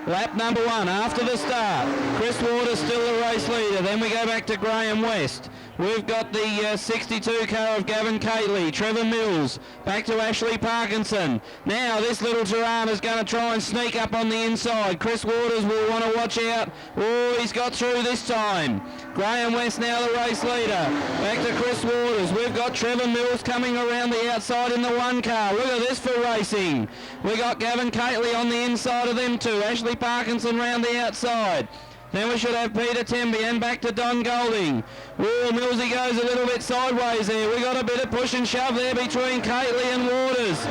Lap number 1 after the start. Chris Waters still the race leader. Then we go back to Graham West. We've got the 62 car of Gavin Catley. Trevor Mills back to Ashley Parkinson. Now this little Tirana's going to try and sneak up on the inside. Chris Waters will want to watch out. Oh, he's got through this time. Graham West now the race leader. Back to Chris Waters. We've got Trevor Mills coming around the outside in the 1 car. Look at this for racing. We got Gavin Catley on the inside of them too. Ashley Parkinson round the outside. Then we should have Peter Temby and back to Don Golding. Oh, Millsy goes a little bit sideways there. We got a bit of push and shove there between Catley and Waters.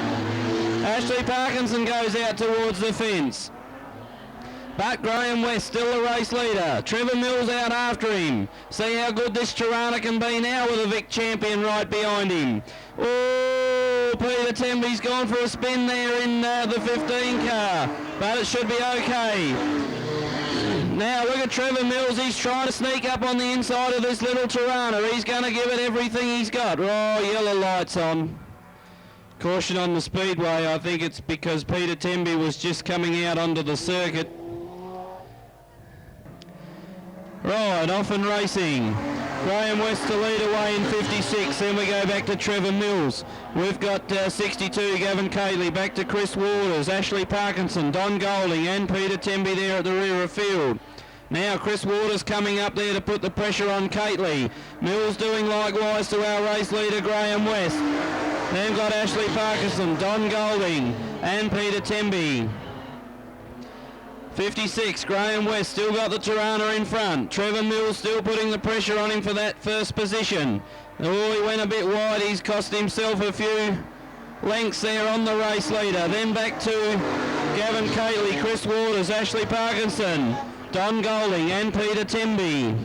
Ashley Parkinson goes out towards the fence. But Graham West still the race leader. Trevor Mills out after him. See how good this Tirana can be now with a Vic champion right behind him. Oh, Peter Temby's gone for a spin there in the 15 car. But it should be okay. Now look at Trevor Mills. He's trying to sneak up on the inside of this little Tirana. He's going to give it everything he's got. Oh, yellow lights on. Caution on the Speedway. I think it's because Peter Temby was just coming out onto the circuit. Right, off and racing. Graham West to lead away in 56. Then we go back to Trevor Mills. We've got 62, Gavin Catley. Back to Chris Waters, Ashley Parkinson, Don Golding and Peter Temby there at the rear of field. Now Chris Waters coming up there to put the pressure on Catley. Mills doing likewise to our race leader Graham West. Then got Ashley Parkinson, Don Golding and Peter Temby. 56, Graham West still got the Tirana in front. Trevor Mills still putting the pressure on him for that first position. Oh, he went a bit wide. He's cost himself a few lengths there on the race leader. Then back to Gavin Catley, Chris Waters, Ashley Parkinson, Don Golding and Peter Temby.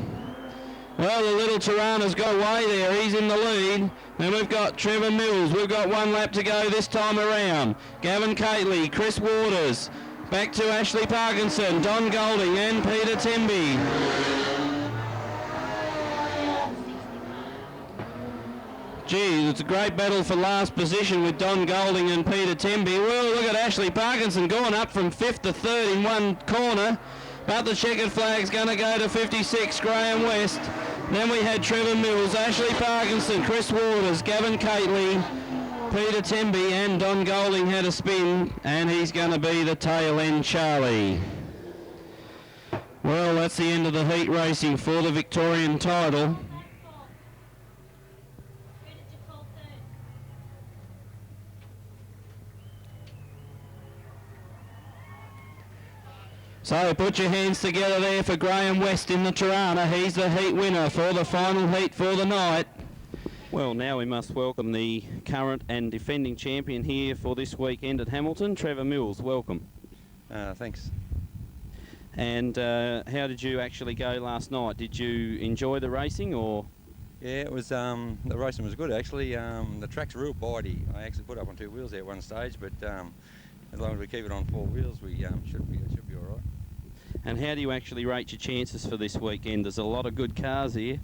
Well, the little Tirana's got away there. He's in the lead. Then we've got Trevor Mills. We've got 1 lap to go this time around. Gavin Catley, Chris Waters. Back to Ashley Parkinson, Don Golding and Peter Temby. Gee, it's a great battle for last position with Don Golding and Peter Temby. Well, look at Ashley Parkinson going up from 5th to 3rd in 1 corner. But the checkered flag's going to go to 56, Graham West. Then we had Trevor Mills, Ashley Parkinson, Chris Waters, Gavin Catley, Peter Temby and Don Golding had a spin, and he's going to be the tail end Charlie. Well, that's the end of the heat racing for the Victorian title. So put your hands together there for Graham West in the Tirana. He's the heat winner for the final heat for the night. Well, now we must welcome the current and defending champion here for this weekend at Hamilton, Trevor Mills. Welcome. Thanks. And how did you actually go last night? Did you enjoy the racing or? Yeah, it was. The racing was good actually. The track's real bitey. I actually put up on 2 wheels there at one stage, but as long as we keep it on 4 wheels, we should be all right. And how do you actually rate your chances for this weekend? There's a lot of good cars here.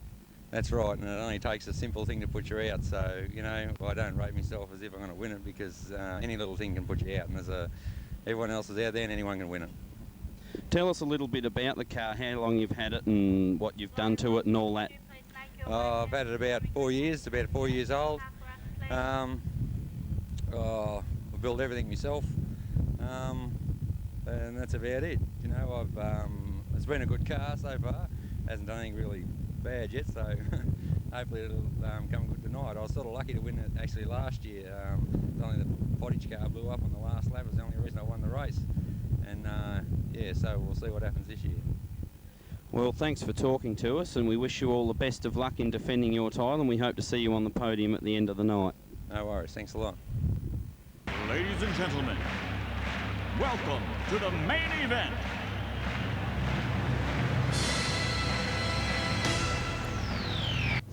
That's right, and it only takes a simple thing to put you out. So, you know, I don't rate myself as if I'm going to win it because any little thing can put you out, and everyone else is out there and anyone can win it. Tell us a little bit about the car, how long you've had it and what you've done to it and all that. I've had it about 4 years, about 4 years old. I built everything myself, and that's about it. You know, it's been a good car so far. Hasn't done anything really bad yet, so hopefully it'll come good tonight. I was sort of lucky to win it actually last year. Only the pottage car blew up on the last lap. It was the only reason I won the race. And yeah, so we'll see what happens this year. Well, thanks for talking to us, and we wish you all the best of luck in defending your title, and we hope to see you on the podium at the end of the night. No worries. Thanks a lot. Ladies and gentlemen, welcome to the main event.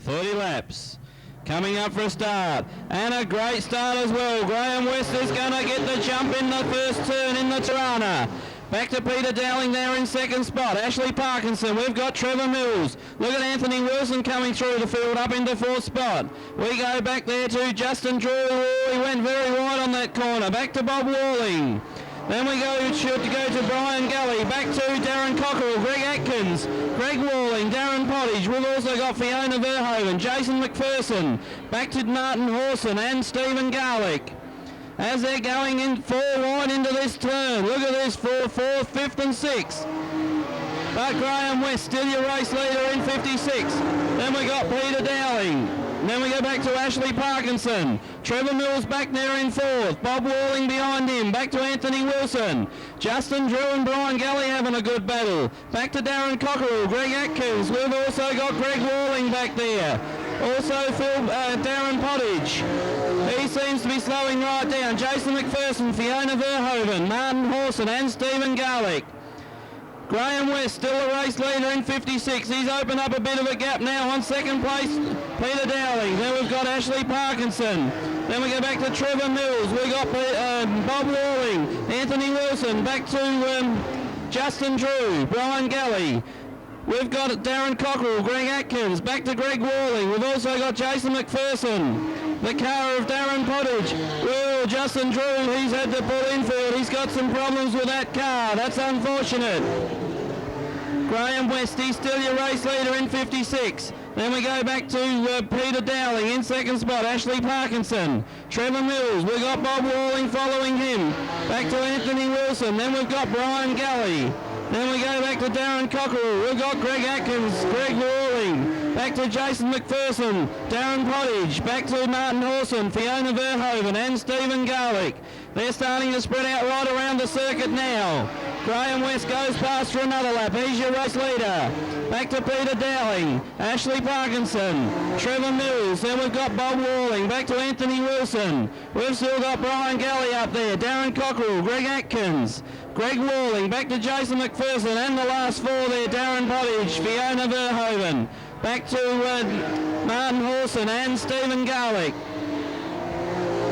.30 laps. Coming up for a start, and a great start as well. Graham West is going to get the jump in the first turn in the Tirana. Back to Peter Dowling there in second spot. Ashley Parkinson, we've got Trevor Mills. Look at Anthony Wilson coming through the field up into fourth spot. We go back there to Justin Drew. He went very wide on that corner. Back to Bob Walling. Then we should go to Brian Gully, back to Darren Cockerell, Greg Atkins, Greg Walling, Darren Pottage. We've also got Fiona Verhoeven, Jason McPherson, back to Martin Horson and Stephen Garlick. As they're going in 4 wide into this turn. Look at this, 4th, 5th, 5th and 6th. But Graham West still your race leader in 56. Then we got Peter Dowling. Then we go back to Ashley Parkinson. Trevor Mills back there in 4th. Bob Walling behind him. Back to Anthony Wilson. Justin Drew and Brian Galley having a good battle. Back to Darren Cockerell, Greg Atkins. We've also got Greg Walling back there. Also Darren Pottage. He seems to be slowing right down. Jason McPherson, Fiona Verhoeven, Martin Horson and Stephen Garlick. Graham West still the race leader in 56. He's opened up a bit of a gap now on second place. Peter Dowling. Then we've got Ashley Parkinson. Then we go back to Trevor Mills. We've got Bob Walling, Anthony Wilson. Back to Justin Drew, Brian Galley. We've got Darren Cockerell, Greg Atkins. Back to Greg Walling. We've also got Jason McPherson. The car of Darren Pottage. Well, Justin Drew, he's had to pull infield. He's got some problems with that car. That's unfortunate. Graham West, he's still your race leader in 56. Then we go back to Peter Dowling in second spot. Ashley Parkinson. Trevor Mills. We've got Bob Walling following him. Back to Anthony Wilson. Then we've got Brian Galley. Then we go back to Darren Cockerell. We've got Greg Atkins, Greg Walling. Back to Jason McPherson, Darren Pottage. Back to Martin Horson, Fiona Verhoeven and Stephen Garlick. They're starting to spread out right around the circuit now. Graham West goes past for another lap. He's your race leader. Back to Peter Dowling, Ashley Parkinson, Trevor Mills. Then we've got Bob Walling. Back to Anthony Wilson. We've still got Brian Galley up there. Darren Cockerell, Greg Atkins, Greg Walling. Back to Jason McPherson and the last 4 there. Darren Pottage, Fiona Verhoeven. Back to Martin Horson and Stephen Garlick.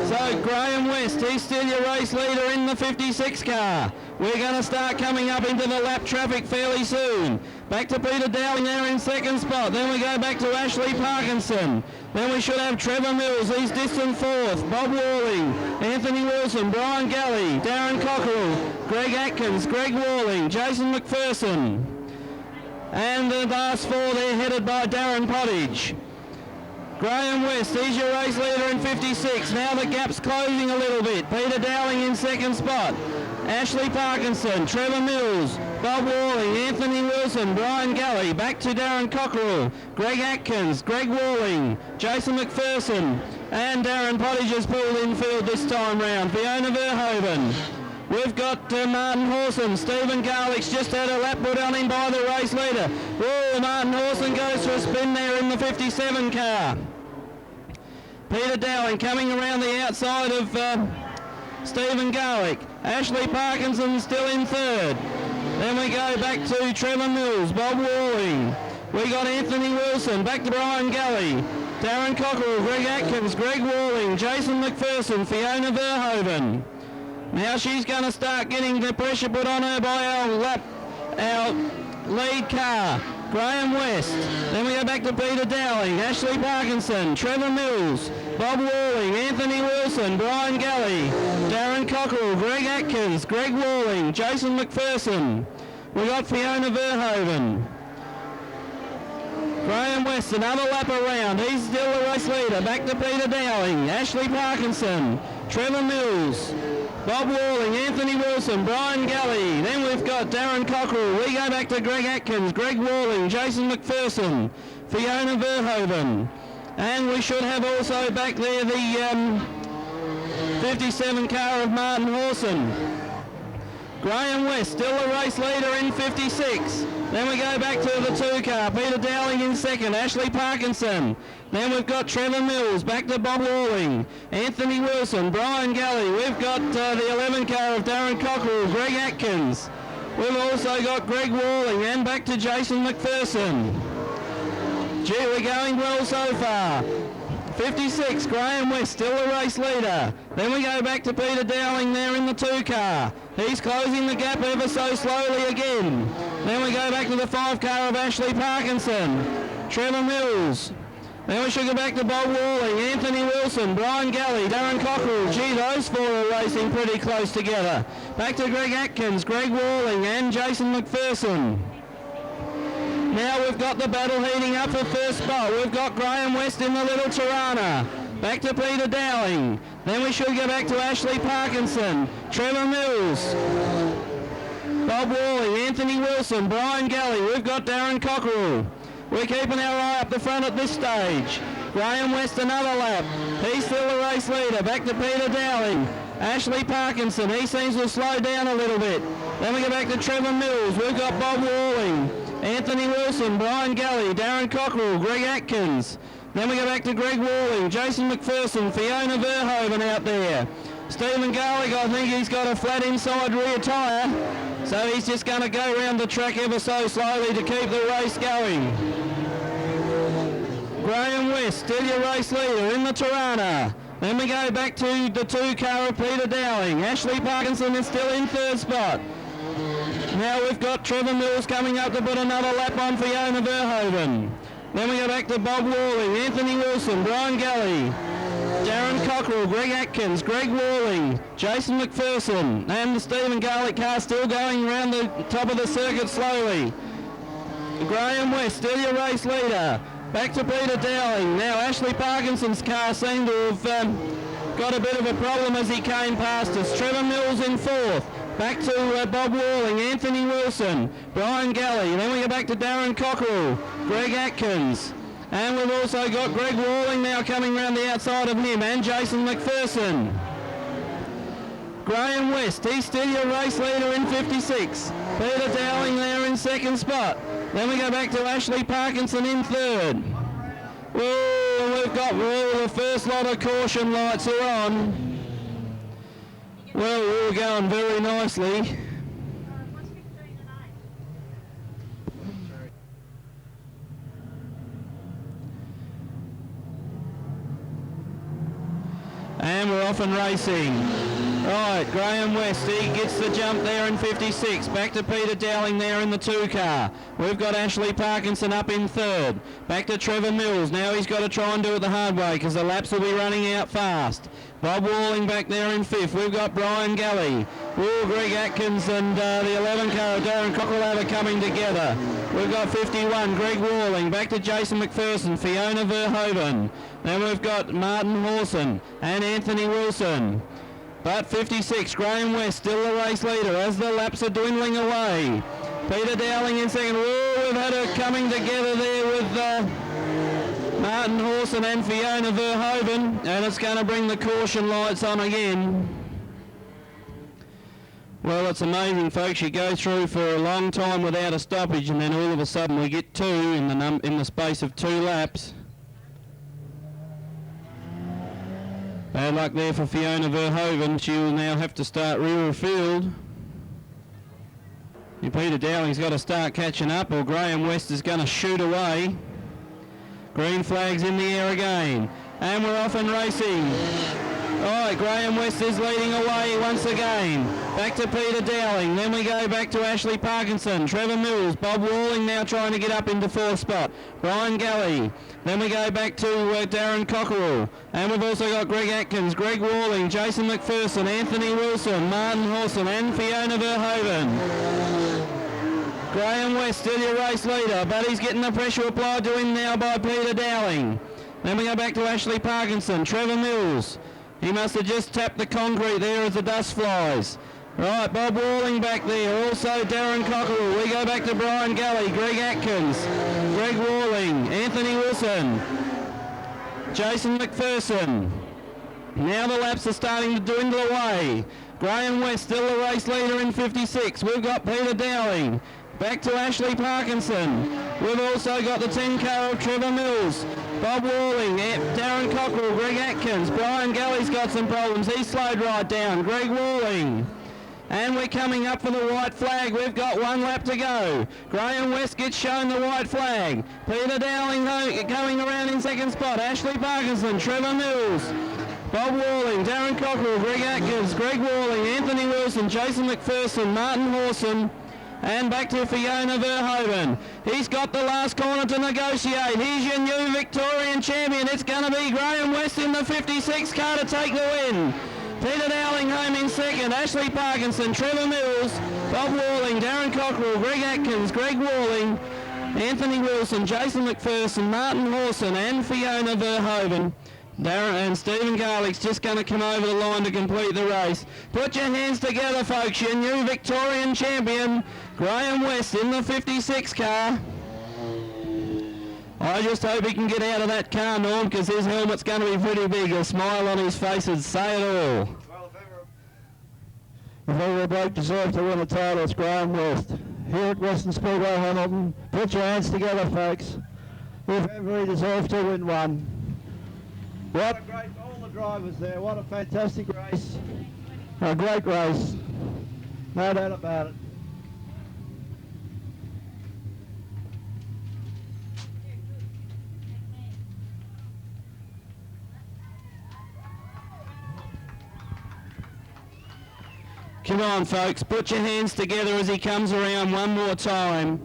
So Graham West, he's still your race leader in the 56 car. We're going to start coming up into the lap traffic fairly soon. Back to Peter Dowling there in second spot. Then we go back to Ashley Parkinson. Then we should have Trevor Mills, he's distant 4th. Bob Walling, Anthony Wilson, Brian Galley, Darren Cockerell, Greg Atkins, Greg Walling, Jason McPherson. And the last 4 there headed by Darren Pottage. Graham West, he's your race leader in 56. Now the gap's closing a little bit. Peter Dowling in second spot. Ashley Parkinson, Trevor Mills, Bob Walling, Anthony Wilson, Brian Galley. Back to Darren Cockerell, Greg Atkins, Greg Walling, Jason McPherson. And Darren Pottage has pulled infield this time round. Fiona Verhoeven. We've got Martin Horson. Stephen Garlick's just had a lap put on him by the race leader. Whoa, Martin Horson goes for a spin there in the 57 car. Peter Dowling coming around the outside of Stephen Garlick. Ashley Parkinson still in 3rd. Then we go back to Trevor Mills, Bob Walling. We got Anthony Wilson, back to Brian Galley. Darren Cockerell, Greg Atkins, Greg Walling, Jason McPherson, Fiona Verhoeven. Now she's going to start getting the pressure put on her by our lead car, Graham West. Then we go back to Peter Dowling, Ashley Parkinson, Trevor Mills, Bob Walling, Anthony Wilson, Brian Galley, Darren Cockerell, Greg Atkins, Greg Walling, Jason McPherson. We got Fiona Verhoeven. Graham West, another lap around. He's still the race leader. Back to Peter Dowling, Ashley Parkinson, Trevor Mills, Bob Walling, Anthony Wilson, Brian Galley. Then we've got Darren Cockerell. We go back to Greg Atkins, Greg Walling, Jason McPherson, Fiona Verhoeven. And we should have also back there the 57 car of Martin Horson. Graham West still the race leader in 56. Then we go back to the 2 car. Peter Dowling in second. Ashley Parkinson. Then we've got Trevor Mills. Back to Bob Walling. Anthony Wilson. Brian Galley. We've got the 11 car of Darren Cockerell. Greg Atkins. We've also got Greg Walling. And back to Jason McPherson. Gee, we're going well so far. 56, Graham West, still the race leader. Then we go back to Peter Dowling there in the 2 car. He's closing the gap ever so slowly again. Then we go back to the 5 car of Ashley Parkinson. Trevor Mills. Then we should go back to Bob Walling, Anthony Wilson, Brian Galley, Darren Cockerell. Gee, those 4 are racing pretty close together. Back to Greg Atkins, Greg Walling and Jason McPherson. Now we've got the battle heating up for first spot. We've got Graham West in the little Tirana. Back to Peter Dowling. Then we should go back to Ashley Parkinson, Trevor Mills, Bob Walling, Anthony Wilson, Brian Galley. We've got Darren Cockerell. We're keeping our eye up the front at this stage. Graham West another lap. He's still the race leader. Back to Peter Dowling. Ashley Parkinson. He seems to slow down a little bit. Then we go back to Trevor Mills. We've got Bob Walling, Anthony Wilson, Brian Galley, Darren Cockerell, Greg Atkins. Then we go back to Greg Walling, Jason McPherson, Fiona Verhoeven out there. Stephen Garlick, I think he's got a flat inside rear tyre, so he's just going to go around the track ever so slowly to keep the race going. Graham West, still your race leader in the Tirana. Then we go back to the 2 car of Peter Dowling. Ashley Parkinson is still in 3rd spot. Now we've got Trevor Mills coming up to put another lap on Fiona Verhoeven. Then we go back to Bob Walling, Anthony Wilson, Brian Galley, Darren Cockerell, Greg Atkins, Greg Walling, Jason McPherson, and the Stephen Garlick car still going around the top of the circuit slowly. Graham West, still your race leader. Back to Peter Dowling. Now Ashley Parkinson's car seemed to have got a bit of a problem as he came past us. Trevor Mills in 4th. Back to Bob Walling, Anthony Wilson, Brian Galley. Then we go back to Darren Cockerell, Greg Atkins. And we've also got Greg Walling now coming around the outside of him, and Jason McPherson. Graham West, he's still your race leader in 56. Peter Dowling there in 2nd spot. Then we go back to Ashley Parkinson in 3rd. Whoa, we've got the first lot of caution lights are on. Well, we're going very nicely. And we're off and racing. Right, Graham West, he gets the jump there in 56. Back to Peter Dowling there in the 2 car. We've got Ashley Parkinson up in 3rd. Back to Trevor Mills. Now he's got to try and do it the hard way because the laps will be running out fast. Bob Walling back there in 5th. We've got Brian Galley. Greg Atkins and the 11 car of Darren Cockerell are coming together. We've got 51, Greg Walling. Back to Jason McPherson, Fiona Verhoeven. Then we've got Martin Hawson and Anthony Wilson. But 56, Graham West still the race leader as the laps are dwindling away. Peter Dowling in 2nd. Whoa, we've had a coming together there with Martin Hawson and Fiona Verhoeven, and it's going to bring the caution lights on again. Well, it's amazing, folks. You go through for a long time without a stoppage, and then all of a sudden we get 2 in the space of 2 laps. Bad luck there for Fiona Verhoeven. She will now have to start rear of field. Peter Dowling's got to start catching up, or Graham West is going to shoot away. Green flag's in the air again. And we're off and racing. All right, Graham West is leading away once again. Back to Peter Dowling. Then we go back to Ashley Parkinson, Trevor Mills, Bob Walling now trying to get up into 4th spot. Brian Galley. Then we go back to Darren Cockerell. And we've also got Greg Atkins, Greg Walling, Jason McPherson, Anthony Wilson, Martin Hawson and Fiona Verhoeven. Graham West still your race leader, but he's getting the pressure applied to him now by Peter Dowling. Then we go back to Ashley Parkinson, Trevor Mills. He must have just tapped the concrete there as the dust flies. Right, Bob Walling back there, also Darren Cockerell. We go back to Brian Galley, Greg Atkins, Greg Walling, Anthony Wilson, Jason McPherson. Now the laps are starting to dwindle away. Graham West still the race leader in 56. We've got Peter Dowling. Back to Ashley Parkinson. We've also got the 10 car of Trevor Mills. Bob Walling, Darren Cockrell, Greg Atkins. Brian Galley's got some problems. He's slowed right down. Greg Walling. And we're coming up for the white flag. We've got 1 lap to go. Graham West gets shown the white flag. Peter Dowling coming around in second spot. Ashley Parkinson, Trevor Mills, Bob Walling, Darren Cockrell, Greg Atkins, Greg Walling, Anthony Wilson, Jason McPherson, Martin Hawson, and back to Fiona Verhoeven. He's got the last corner to negotiate. Here's your new Victorian champion. It's going to be Graham West in the 56 car to take the win. Peter Dowling home in second. Ashley Parkinson, Trevor Mills, Bob Walling, Darren Cockrell, Greg Atkins, Greg Walling, Anthony Wilson, Jason McPherson, Martin Hawson, and Fiona Verhoeven. Darren and Stephen Garlick's just going to come over the line to complete the race. Put your hands together, folks. Your new Victorian champion, Graham West, in the 56 car. I just hope he can get out of that car, Norm, because his helmet's going to be pretty big. A smile on his face would say it all. Well, if ever a bloke deserves to win a title, it's Graham West. Here at Western Speedway, Hamilton, put your hands together, folks. If ever he deserves to win one. What a great, all the drivers there, what a fantastic race. A great race, no doubt about it. Come on, folks, put your hands together as he comes around one more time.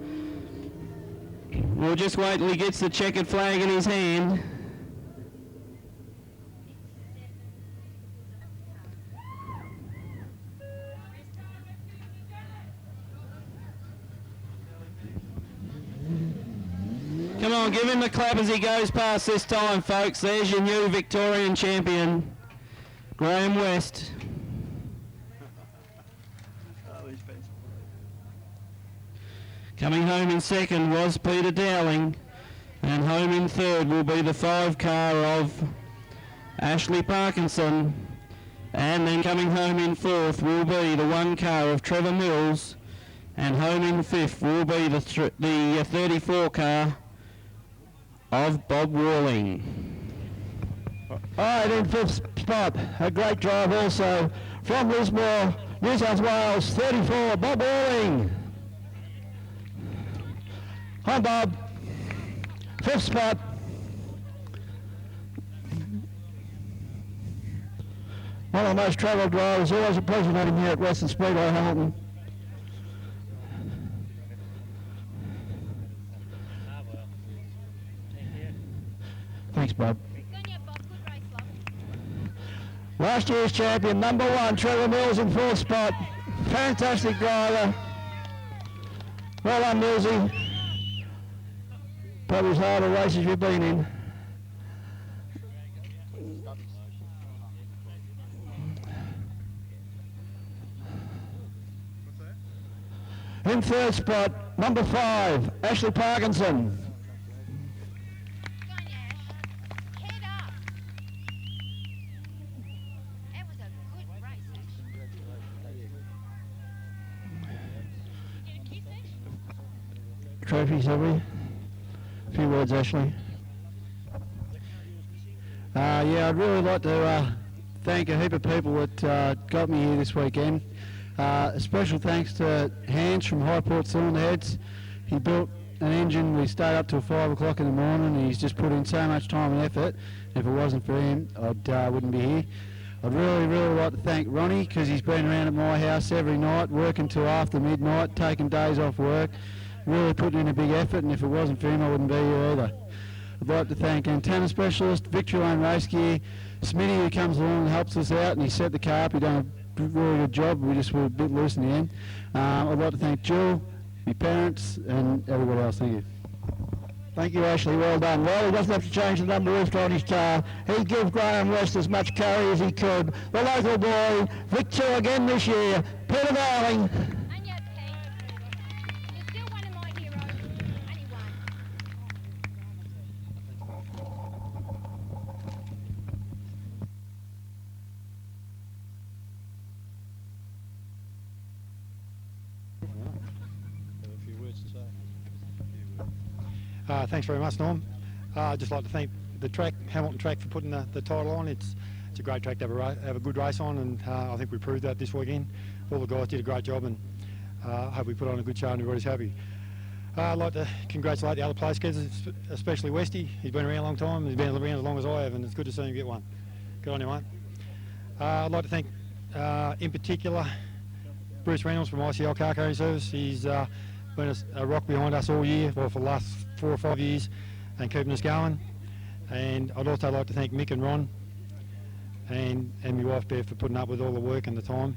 We'll just wait till he gets the checkered flag in his hand. Come on, give him a clap as he goes past this time, folks. There's your new Victorian champion, Graham West. Coming home in second was Peter Dowling, and home in third will be the 5 car of Ashley Parkinson, and then coming home in fourth will be the 1 car of Trevor Mills, and home in fifth will be the 34 car of Bob Walling. All right, in fifth spot, a great drive also from Lismore, New South Wales, 34, Bob Walling. Hi, Bob. Fifth spot. One of the most travelled drivers, always a pleasure having him here at Western Speedway, Hamilton. Thanks, Bob. Last year's champion, number 1, Trevor Mills in 4th spot. Fantastic driver. Well done, Millsy. Probably as hard a race as you've been in. In 3rd spot, number 5, Ashley Parkinson. Trophies, have we? A few words, Ashley. Yeah, I'd really like to thank a heap of people that got me here this weekend. A special thanks to Hans from Highport Cylinder Heads. He built an engine. We stayed up till 5 o'clock in the morning. He's just put in so much time and effort. If it wasn't for him, I wouldn't be here. I'd really like to thank Ronnie, because he's been around at my house every night, working till after midnight, taking days off work, really putting in a big effort, and if it wasn't for him, I wouldn't be here either. I'd like to thank antenna specialist, Victorian Race Gear, Smitty, who comes along and helps us out, and he set the car up. He done a really good job. We just were a bit loose in the end. I'd like to thank Jill, my parents, and everybody else. Thank you. Thank you, Ashley. Well done. Well, he doesn't have to change the number roof on his car. He gave Graham West as much carry as he could. The local boy, Victor again this year, Peter Dowling. Thanks very much, Norm. I'd just like to thank the track, Hamilton track, for putting the title on. It's a great track to have a good race on, and I think we proved that this weekend. All the guys did a great job, and I hope we put on a good show and everybody's happy. I'd like to congratulate the other place kids, especially Westy. He's been around a long time. He's been around as long as I have, and it's good to see him get one. Good on you, mate. I'd like to thank, in particular, Bruce Reynolds from ICL Car Carrying Service. He's been a rock behind us all year, well, for the last 4 or 5 years, and keeping us going. And I'd also like to thank Mick and Ron and my wife Bev for putting up with all the work and the time.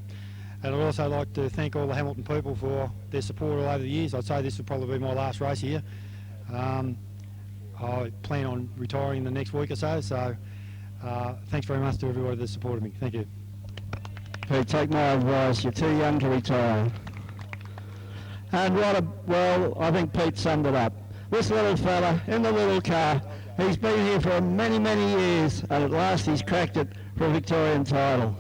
And I'd also like to thank all the Hamilton people for their support all over the years. I'd say this will probably be my last race here. I plan on retiring the next week or so, so thanks very much to everybody that supported me. Thank you. Hey, take my advice, you're too young to retire. And well, I think Pete summed it up. This little fella in the little car, he's been here for many, many years, and at last he's cracked it for a Victorian title.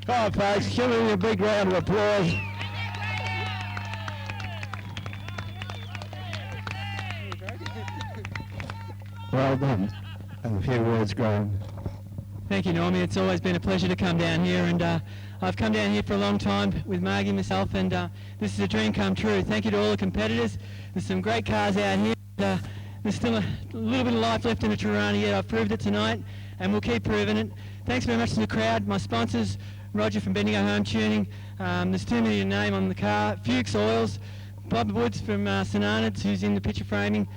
Come on, folks, give him a big round of applause. Well done. And a few words, Graham. Thank you, Normie. It's always been a pleasure to come down here, and I've come down here for a long time with Margie and myself, and this is a dream come true. Thank you to all the competitors. There's some great cars out here. There's still a little bit of life left in the Tirana yet. I've proved it tonight, and we'll keep proving it. Thanks very much to the crowd, my sponsors, Roger from Bendigo Home Tuning. There's too many to name on the car. Fuchs Oils, Bob Woods from Sedans, who's in the picture framing.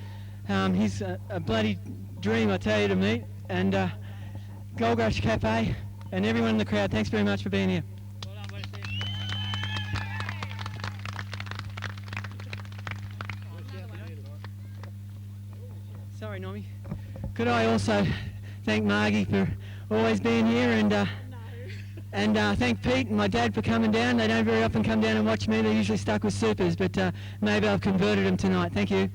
He's a bloody dream, I tell you, to meet. And Gold Rush Cafe, and everyone in the crowd, thanks very much for being here. Sorry, Normie. Could I also thank Margie for always being here, and thank Pete and my dad for coming down. They don't very often come down and watch me. They're usually stuck with supers, but maybe I've converted them tonight. Thank you.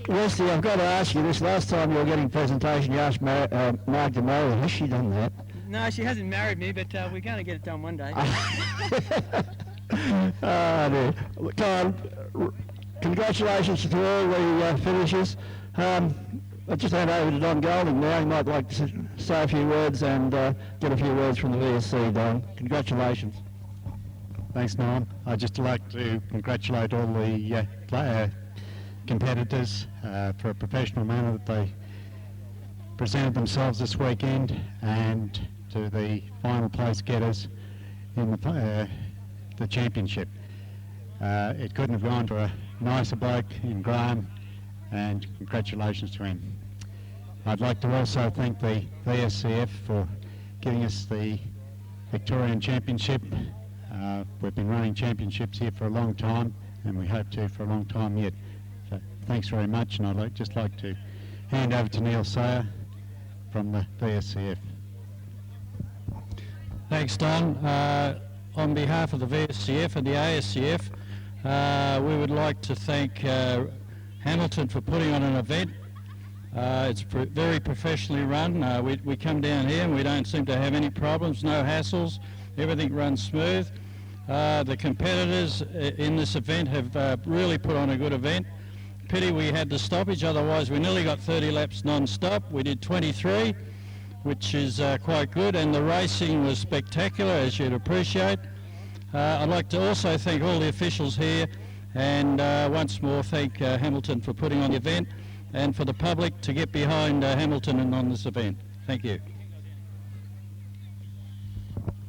Westy, I've got to ask you this. Last time you were getting presentation, you asked Mark to marry her. Has she done that? No, she hasn't married me, but we're going to get it done one day. Oh, dear. Come on. Congratulations to all the finishers. I'll just hand over to Don Golding now. He might like to say a few words and get a few words from the VSC, Don. Congratulations. Thanks, Norm. I'd just like to congratulate all the competitors for a professional manner that they presented themselves this weekend, and to the final place getters in the championship. It couldn't have gone to a nicer bloke in Graham, and congratulations to him. I'd like to also thank the VSCF for giving us the Victorian Championship. We've been running championships here for a long time, and we hope to for a long time yet. So thanks very much, and I'd just like to hand over to Neil Sayer from the VSCF. Thanks, Don. On behalf of the VSCF and the ASCF, we would like to thank Hamilton for putting on an event. It's very professionally run. We come down here and we don't seem to have any problems, no hassles. Everything runs smooth. The competitors in this event have really put on a good event. Pity we had the stoppage, otherwise we nearly got 30 laps non-stop. We did 23, which is quite good, and the racing was spectacular, as you'd appreciate. I'd like to also thank all the officials here, and once more thank Hamilton for putting on the event, and for the public to get behind Hamilton and on this event. Thank you.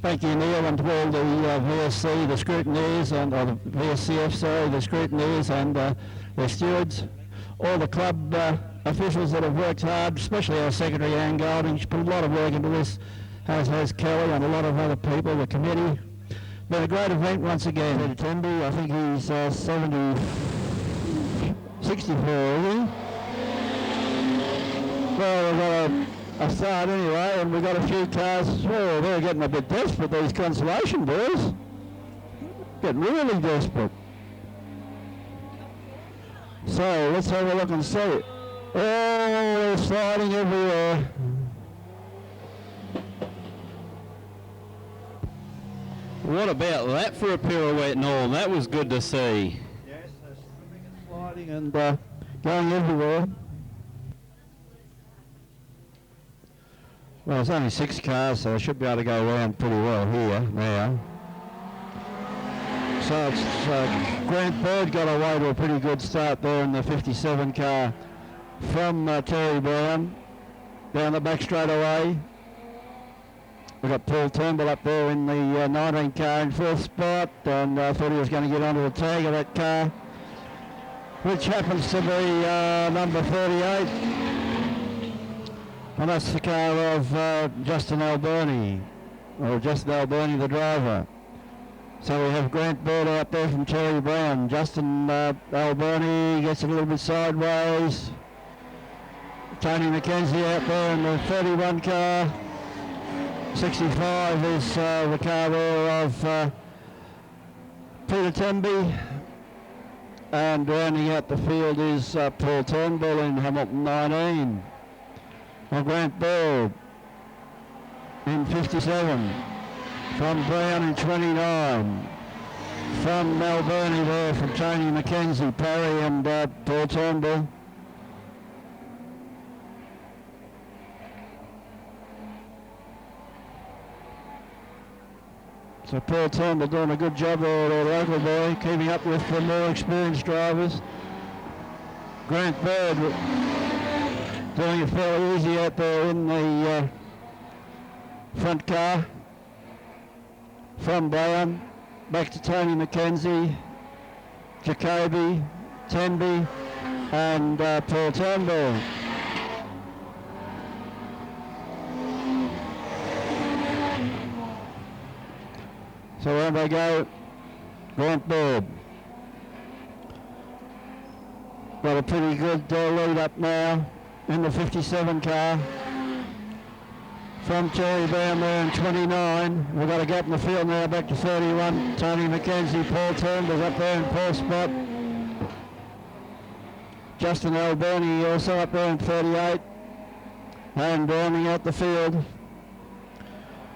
Thank you, Neil, and to all the VSC, the scrutineers, and the VSCF, sorry, the scrutineers and the stewards, all the club officials that have worked hard, especially our secretary, Anne Golding. She put a lot of work into this, as has Kelly and a lot of other people, the committee. Been a great event once again. Peter Temby, I think he's 64, is he? Well, we've got a start anyway, and we've got a few cars. Well, they're getting a bit desperate, these consolation boys. Getting really desperate. So let's have a look and see. Oh, they're sliding everywhere. What about that for a pirouette and all? That was good to see. Yes, swimming and sliding and going everywhere. Well, it's only 6 cars, so I should be able to go around pretty well here now. So it's Grant Bird got away to a pretty good start there in the 57 car from Terry Brown down the back straight away. We've got Paul Turnbull up there in the 19 car in 4th spot, and I thought he was going to get onto the tag of that car, which happens to be number 38. And that's the car of Justin Alberni, or Justin Alberni, the driver. So we have Grant Bird out there from Terry Brown. Justin Alberni gets a little bit sideways. Tony McKenzie out there in the 31 car. 65 is the car there of Peter Temby. And rounding out the field is Paul Turnbull in Hamilton 19. Well, Grant Bird in 57. From Brown in 29. From Alberni there from Tony McKenzie, Parry and Paul Turnbull. So Paul Turnbull doing a good job there, the local boy, keeping up with the more experienced drivers. Grant Bird doing it fairly easy out there in the front car. From Brown, back to Tony McKenzie, Jacoby, Temby, and Paul Turnbull. So around they go, Grant Bird. Got a pretty good lead up now in the 57 car. From Terry Brown there in 29. We've got a gap in the field now back to 31. Tony McKenzie, Paul Turnbull's up there in 4th spot. Justin Alberni also up there in 38. And rounding out the field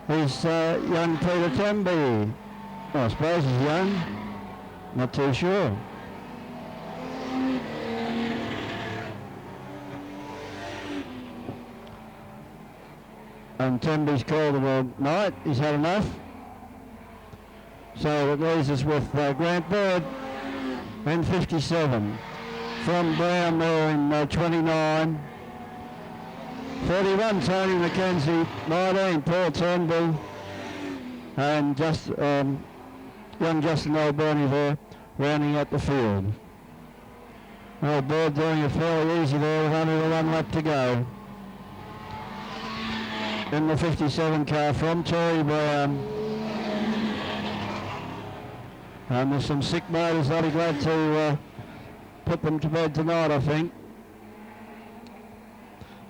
is young Peter Temby. Well, I suppose he's young. Not too sure. And Temby's called it a night. He's had enough. So it leaves us with Grant Bird in 57. From Brown there in 29. 31, Tony McKenzie. 19, Paul Turnbull. And just young Justin Alberni there, rounding out the field. Well, Bird doing it fairly easy there with only 1 lap to go. In the 57 car from Terry Brown. And there's some sick motors. I'll be glad to put them to bed tonight, I think.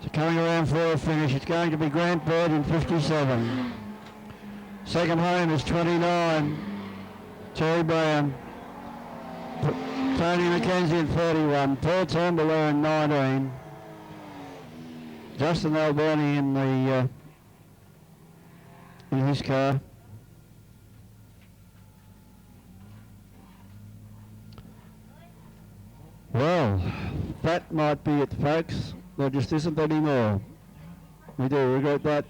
So coming around for a finish, it's going to be Grant Bird in 57. Second home is 29, Terry Brown. Tony McKenzie in 31, Paul Turnbull there in 19. Justin Alberni in the in his car. Well, that might be it, folks. There just isn't any more. We do regret that.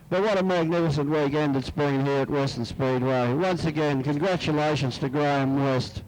But what a magnificent weekend it's been here at Western Speedway. Once again, congratulations to Graham West.